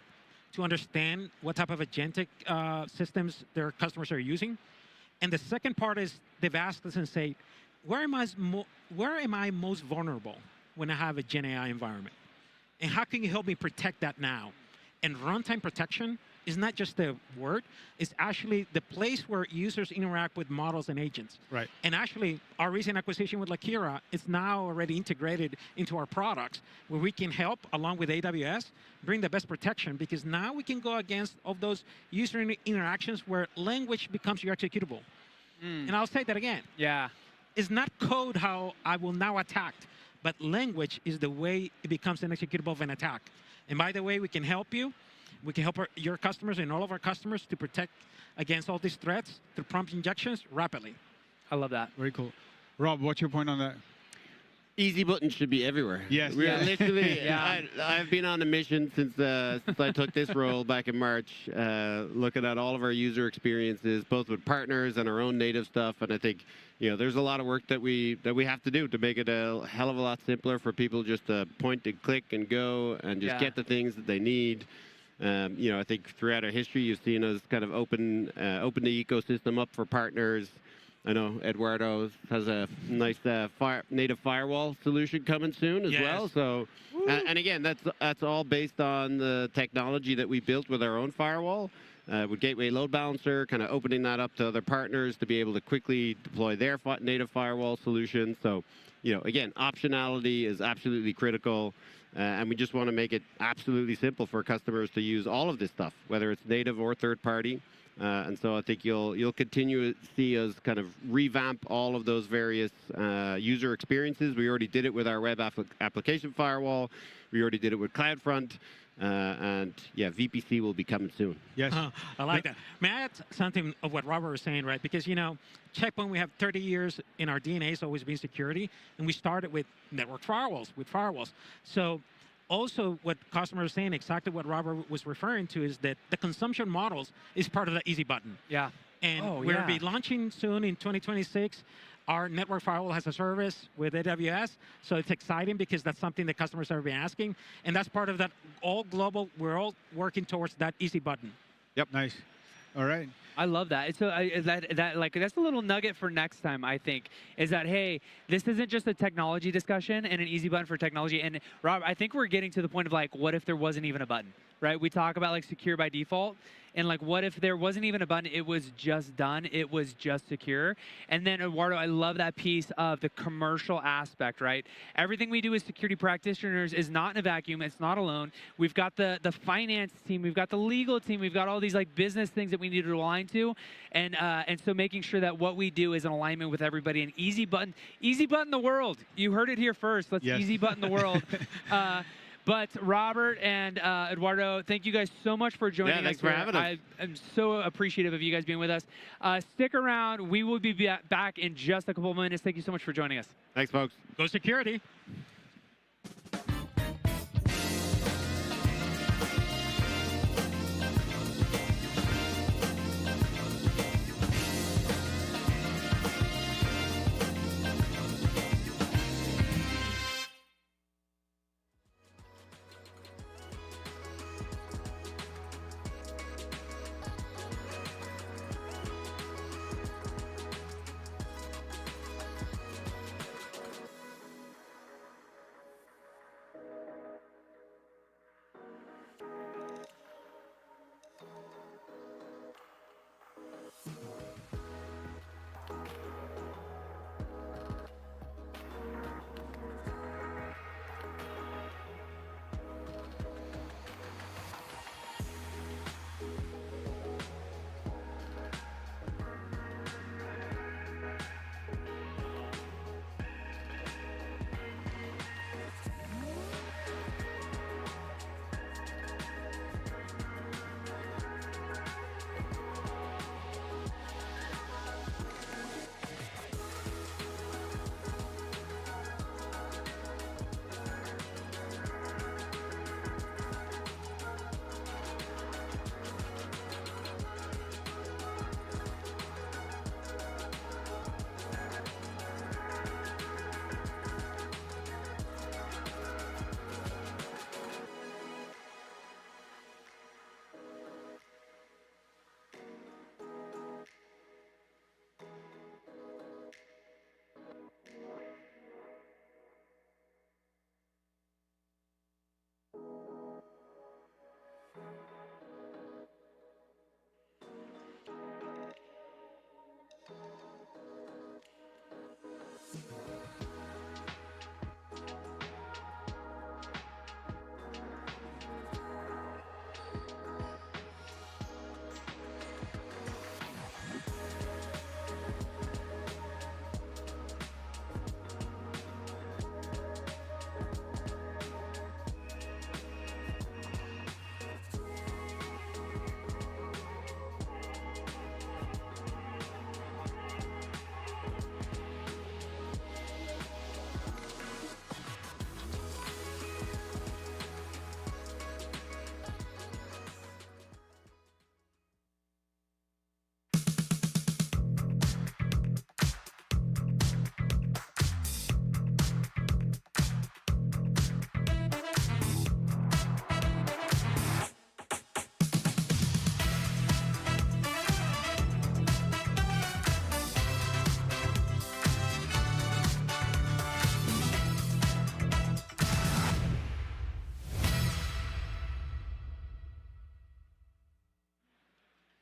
to understand what type of agentic systems their customers are using. And the second part is they've asked us and say, where am I most vulnerable when I have a Gen AI environment? And how can you help me protect that now? And runtime protection is not just a word, it's actually the place where users interact with models and agents.
Right.
And actually, our recent acquisition with Lakira is now already integrated into our products, where we can help, along with AWS, bring the best protection, because now we can go against all those user interactions where language becomes your executable. And I'll say that again.
Yeah.
It's not code how I will now attack, but language is the way it becomes an executable of an attack. And by the way, we can help you. We can help your customers and all of our customers to protect against all these threats through prompt injections rapidly.
I love that.
Very cool. Rob, what's your point on that?
Easy buttons should be everywhere.
Yes.
We're literally, I've been on a mission since I took this role back in March, looking at all of our user experiences, both with partners and our own native stuff. And I think, there's a lot of work that we have to do to make it a hell of a lot simpler for people just to point and click and go and just get the things that they need. I think throughout our history, you've seen us kind of open the ecosystem up for partners. I know Eduardo has a nice native firewall solution coming soon as well. So, and again, that's all based on the technology that we built with our own firewall, with Gateway Load Balancer, kind of opening that up to other partners to be able to quickly deploy their native firewall solution. So, again, optionality is absolutely critical. And we just want to make it absolutely simple for customers to use all of this stuff, whether it's native or third party. And so I think you'll continue to see us kind of revamp all of those various user experiences. We already did it with our web application firewall. We already did it with CloudFront. And VPC will be coming soon.
Yes.
I like that. May I add something of what Robert was saying, right? Because, Checkpoint, we have 30 years in our DNA, has always been security. And we started with network firewalls, So also what customers are saying, exactly what Robert was referring to, is that the consumption models is part of the easy button.
Yeah.
And we'll be launching soon in 2026. Our network firewall has a service with AWS, so it's exciting because that's something that customers have been asking, and that's part of that all global. We're all working towards that easy button.
Yep. Nice. All right.
I love that. So that's a little nugget for next time, I think, is that, hey, this isn't just a technology discussion and an easy button for technology. And Rob, I think we're getting to the point of like, what if there wasn't even a button, right? We talk about like secure by default. And like, what if there wasn't even a button? It was just done. It was just secure. And then Eduardo, I love that piece of the commercial aspect, right? Everything we do as security practitioners is not in a vacuum. It's not alone. We've got the finance team. We've got the legal team. We've got all these like business things that we need to align to. And so making sure that what we do is in alignment with everybody. An easy button the world. You heard it here first. Let's easy button the world. But Robert and Eduardo, thank you guys so much for joining us.
Thanks for having us.
I'm so appreciative of you guys being with us. Stick around. We will be back in just a couple of minutes. Thank you so much for joining us.
Thanks, folks.
Go security.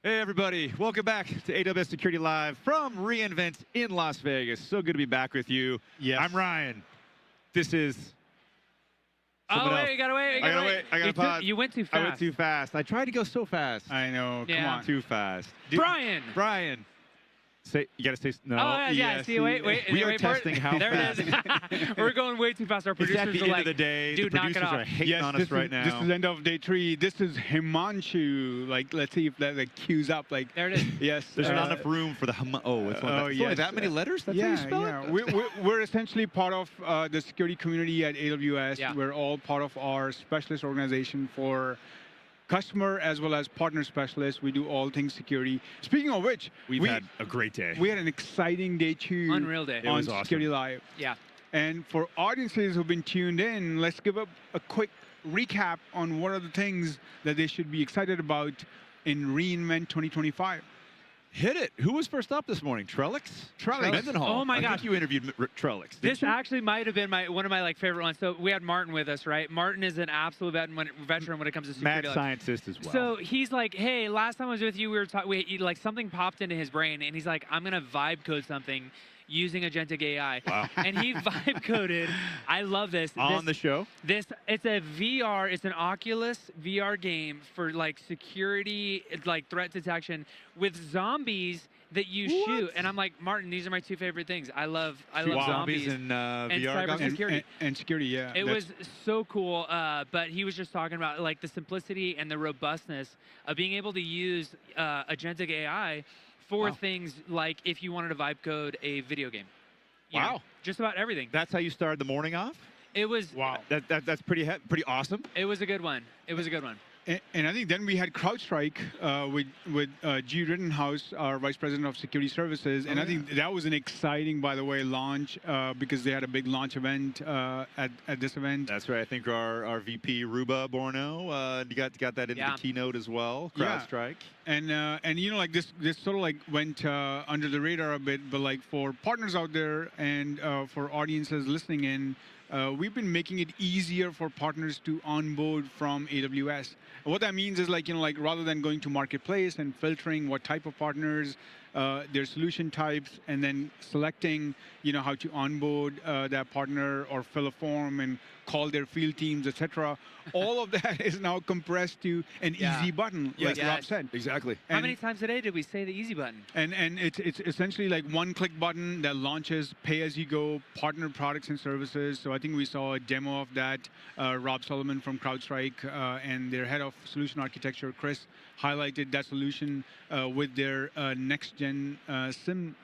Hey, everybody. Welcome back to AWS Security Live from reInvent in Las Vegas. So good to be back with you.
Yes.
I'm Ryan. This is...
Oh, wait, you gotta wait.
I gotta pause.
You went too fast.
I went too fast. I tried to go so fast.
I know.
Yeah.
Come on.
Too fast.
Brian.
Say, you gotta say no.
Oh, yeah. See, wait.
We are
wait for it.
testing how
there
fast.
It is. We're going way too fast. Our
It's
producers
at the
are
end
like,
of the day.
dude,
the
knock it
producers
off.
are hating on us right now.
This is end of day 3. This is Himanshu. Like, let's see if that like queues up. Like,
there it is.
Yes.
There's not enough room for the it's only that many letters. That's how you spell it?
We're essentially part of the security community at AWS.
Yeah.
We're all part of our specialist organization for customer as well as partner specialists. We do all things security. Speaking of which,
We've had a great day.
We had an exciting day too.
Unreal day.
It
on
was awesome.
Security Live.
Yeah.
And for audiences who've been tuned in, let's give a quick recap on what are the things that they should be excited about in reInvent 2025.
Hit it. Who was first up this morning? Trellix? Mendenhall.
Oh my
I
gosh.
think you interviewed Trellix.
This actually might have been one of my like favorite ones. So we had Martin with us, right? Martin is an absolute veteran when it comes to security.
Mad scientist as well.
So he's like, hey, last time I was with you, we were talking. Like something popped into his brain, and he's like, I'm gonna vibe code something using agentic AI.
Wow.
And he vibe coded. I love this.
On the show?
It's a VR, it's an Oculus VR game for like security, like threat detection with zombies that you shoot. And I'm like, Martin, these are my two favorite things. I love zombies
and
VR cybersecurity.
And security, yeah.
It was so cool, but he was just talking about like the simplicity and the robustness of being able to use agentic AI for things like if you wanted to vibe code a video game. You know, just about everything.
That's how you started the morning off?
It was
That's pretty awesome.
It was a good one. It was a good one.
And I think then we had CrowdStrike with G. Rittenhouse, our Vice President of Security Services. And I think that was an exciting, by the way, launch because they had a big launch event at this event.
That's right. I think our VP, Ruba Borno, got that into the keynote as well, CrowdStrike.
Yeah. And you know, like this sort of like went under the radar a bit, but like for partners out there and for audiences listening in, we've been making it easier for partners to onboard from AWS. And what that means is like, you know, like rather than going to marketplace and filtering what type of partners, their solution types, and then selecting, you know, how to onboard that partner or fill a form and call their field teams, etc. All of that is now compressed to an easy button, like Rob said.
Exactly.
How many times a day did we say the easy button?
And it's essentially like one-click button that launches pay-as-you-go partner products and services. So I think we saw a demo of that. Rob Solomon from CrowdStrike and their head of solution architecture, Chris, highlighted that solution with their next-gen SIM,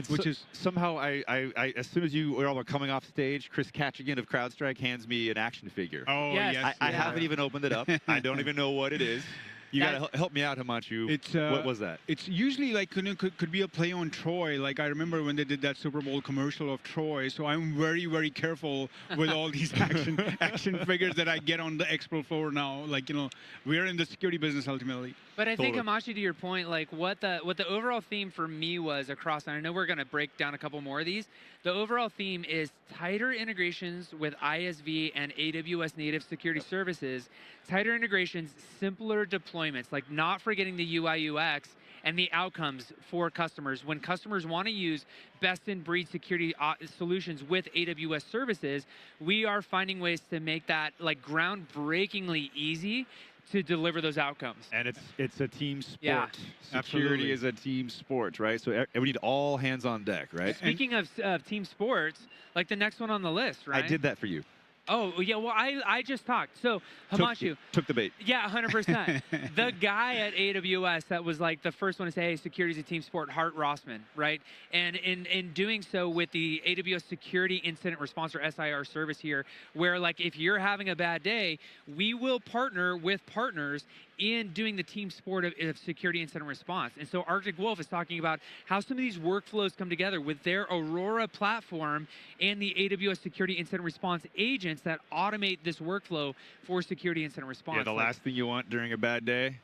which is
somehow I as soon as you were all coming off stage, Chris Katchigan of CrowdStrike hands me an action figure.
Oh yes,
I haven't even opened it up. I don't even know what it is. You gotta help me out, Himanshu. What was that?
It's usually like could be a play on Troy. Like I remember when they did that Super Bowl commercial of Troy. So I'm very, very careful with all these action figures that I get on the expo floor now. Like, you know, we're in the security business ultimately.
But I think, Himanshu, to your point, like what the overall theme for me was across, and I know we're going to break down a couple more of these, the overall theme is tighter integrations with ISV and AWS native security services, tighter integrations, simpler deployments, like not forgetting the UI UX and the outcomes for customers. When customers want to use best-in-breed security solutions with AWS services, we are finding ways to make that like groundbreakingly easy to deliver those outcomes.
And it's a team sport.
Yeah.
Security is a team sport, right? So we need all hands on deck, right?
Speaking of team sports, like the next one on the list, right?
I did that for you.
Oh, yeah, well, I just talked. So, Himanshu.
Took the bait.
Yeah, 100%. The guy at AWS that was like the first one to say, hey, security is a team sport, Hart Rossman, right? And in doing so with the AWS Security Incident Response, or SIR service here, where like if you're having a bad day, we will partner with partners in doing the team sport of security incident response. And so Arctic Wolf is talking about how some of these workflows come together with their Aurora platform and the AWS Security Incident Response agents that automate this workflow for security incident response.
Yeah, the last thing you want during a bad day,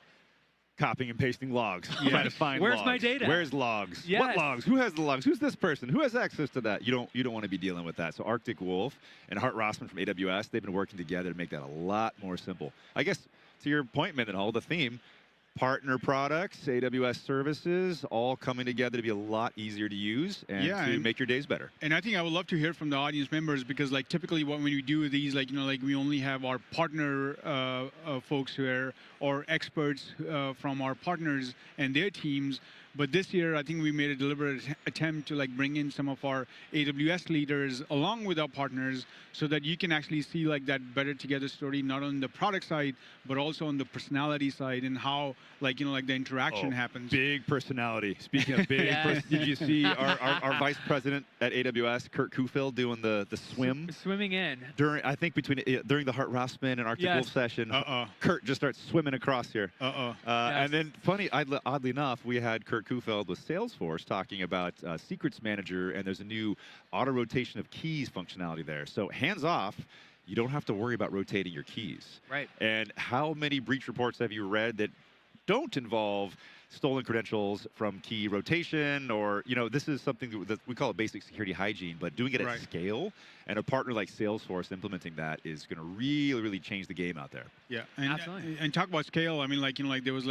copying and pasting logs. Trying to find
Where's
logs.
my data?
Where's logs?
Yes.
What logs? Who has the logs? Who's this person? Who has access to that? You don't want to be dealing with that. So Arctic Wolf and Hart Rossman from AWS, they've been working together to make that a lot more simple. I guess to your point, Mendenhall, the theme, partner products, AWS services, all coming together to be a lot easier to use and to make your days better.
And I think I would love to hear from the audience members because, like, typically when we do these, like, you know, like we only have our partner folks here or experts from our partners and their teams. But this year, I think we made a deliberate attempt to like bring in some of our AWS leaders along with our partners so that you can actually see like that better together story, not on the product side, but also on the personality side and how like, you know, like the interaction happens.
Big personality. Speaking of big, did you see our vice president at AWS, Kurt Kufield, doing the swim?
Swimming in.
During the Hart Rossman and Arctic Wolf session, Kurt just starts swimming across here. And then oddly enough, we had Kurt Kufield with Salesforce talking about Secrets Manager, and there's a new auto rotation of keys functionality there. So hands off, you don't have to worry about rotating your keys.
Right.
And how many breach reports have you read that don't involve stolen credentials from key rotation, or this is something that we call it basic security hygiene, but doing it at scale, and a partner like Salesforce implementing that is going to really, really change the game out there.
Yeah, and talk about scale. I mean, there was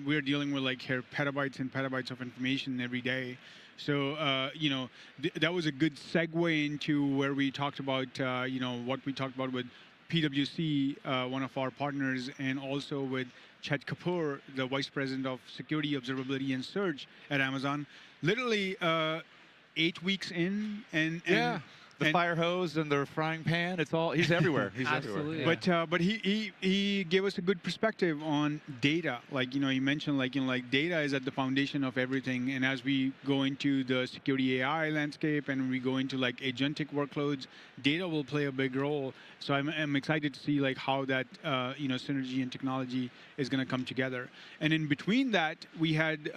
we're dealing with petabytes and petabytes of information every day. So, that was a good segue into where we talked about, what we talked about with PwC, one of our partners, and also with Chet Kapoor, the Vice President of Security, Observability, and Search at Amazon. Literally 8 weeks in, and
the fire hose and the frying pan, he's everywhere. He's
Absolutely.
everywhere.
But he gave us a good perspective on data. He mentioned data is at the foundation of everything. And as we go into the security AI landscape and we go into agentic workloads, data will play a big role. So I'm excited to see how that synergy and technology is going to come together. And in between that, we had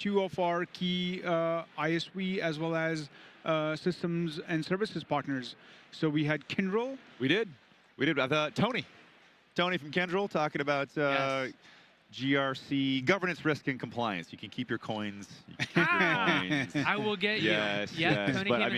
two of our key ISV as well as systems and services partners. So we had Kyndryl.
We did. Tony from Kyndryl talking about GRC, governance, risk, and compliance. You can keep your coins.
I will get you.
Yes.
Tony
But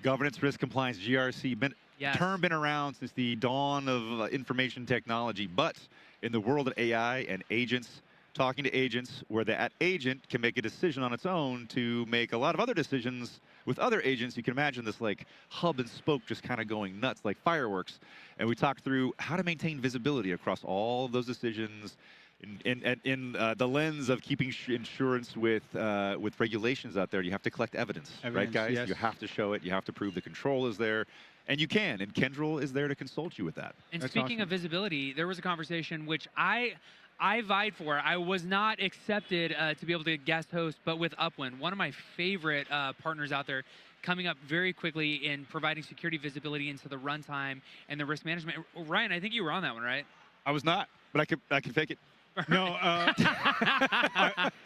governance, risk, compliance, GRC, term been around since the dawn of information technology. But in the world of AI and agents, talking to agents, where that agent can make a decision on its own to make a lot of other decisions with other agents, you can imagine this hub and spoke just kind of going nuts like fireworks. And we talked through how to maintain visibility across all of those decisions in the lens of keeping insurance with regulations out there. You have to collect evidence, right, guys?
Yes.
You have to show it. You have to prove the control is there. And you can, and Kyndryl is there to consult you with that.
And
That's
speaking
awesome.
of visibility, there was a conversation which I vied for. I was not accepted to be able to guest host, but with Upwind, one of my favorite partners out there, coming up very quickly in providing security visibility into the runtime and the risk management. Ryan, I think you were on that one, right?
I was not, but I can fake it.
No,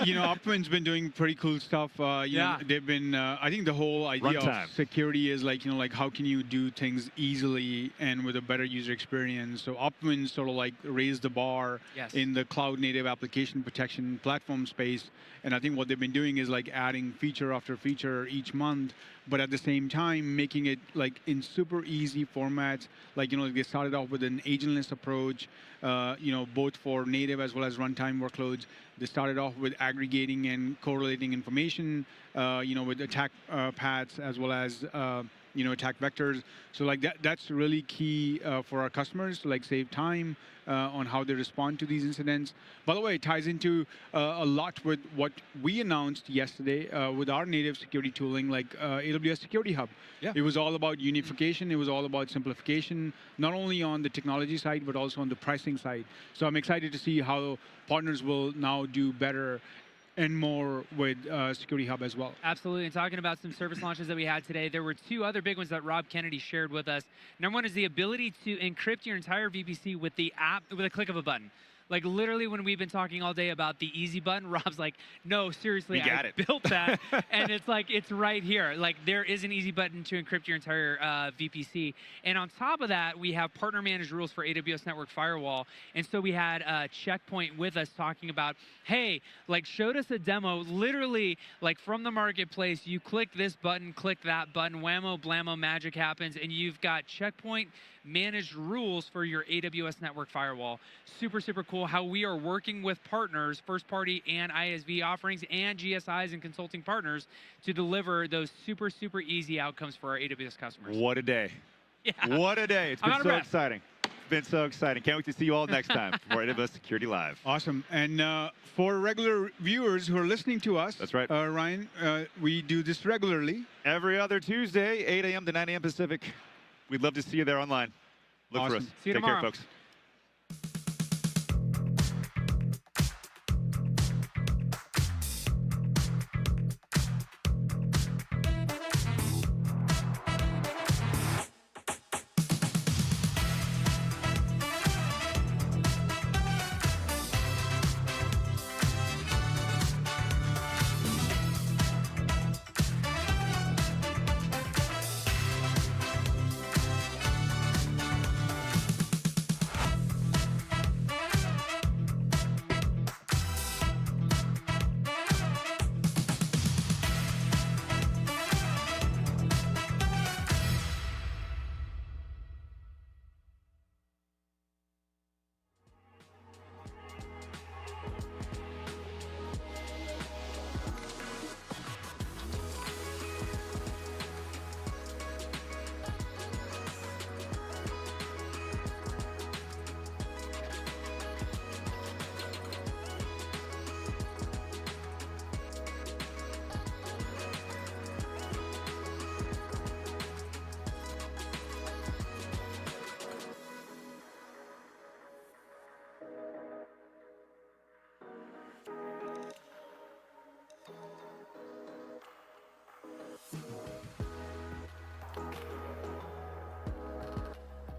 Upwind's been doing pretty cool stuff. They've been. I think the whole idea of security is how can you do things easily and with a better user experience. So Upwind sort of raised the bar in the cloud-native application protection platform space. And I think what they've been doing is adding feature after feature each month, but at the same time making it in super easy formats. They started off with an agentless approach, both for native as well as runtime workloads. They started off with aggregating and correlating information, with attack paths as well as attack vectors. So that's really key for our customers to save time on how they respond to these incidents. By the way, it ties into a lot with what we announced yesterday with our native security tooling, AWS Security Hub.
Yeah.
It was all about unification. It was all about simplification, not only on the technology side, but also on the pricing side. So I'm excited to see how partners will now do better and more with Security Hub as well.
Absolutely. And talking about some service launches that we had today, there were two other big ones that Rob Kennedy shared with us. Number one is the ability to encrypt your entire VPC with the app, with a click of a button. Literally, when we've been talking all day about the easy button, Rob's like, no, seriously, I built that. And it's it's right here. There is an easy button to encrypt your entire VPC. And on top of that, we have partner managed rules for AWS Network Firewall. And so we had Checkpoint with us talking about, hey, showed us a demo, literally, from the marketplace, you click this button, click that button, whammo, blammo, magic happens, and you've got Checkpoint managed rules for your AWS Network Firewall. Super, super cool how we are working with partners, first-party and ISV offerings, and GSIs and consulting partners to deliver those super, super easy outcomes for our AWS customers.
What a day.
Yeah.
What a day. It's been so exciting. It's been so exciting. Can't wait to see you all next time for AWS Security Live.
Awesome. And for regular viewers who are listening to us,
that's right,
Ryan, we do this regularly.
Every other Tuesday, 8 a.m. to 9 a.m. Pacific. We'd love to see you there online. Look for us.
See you
Take
tomorrow.
care, folks.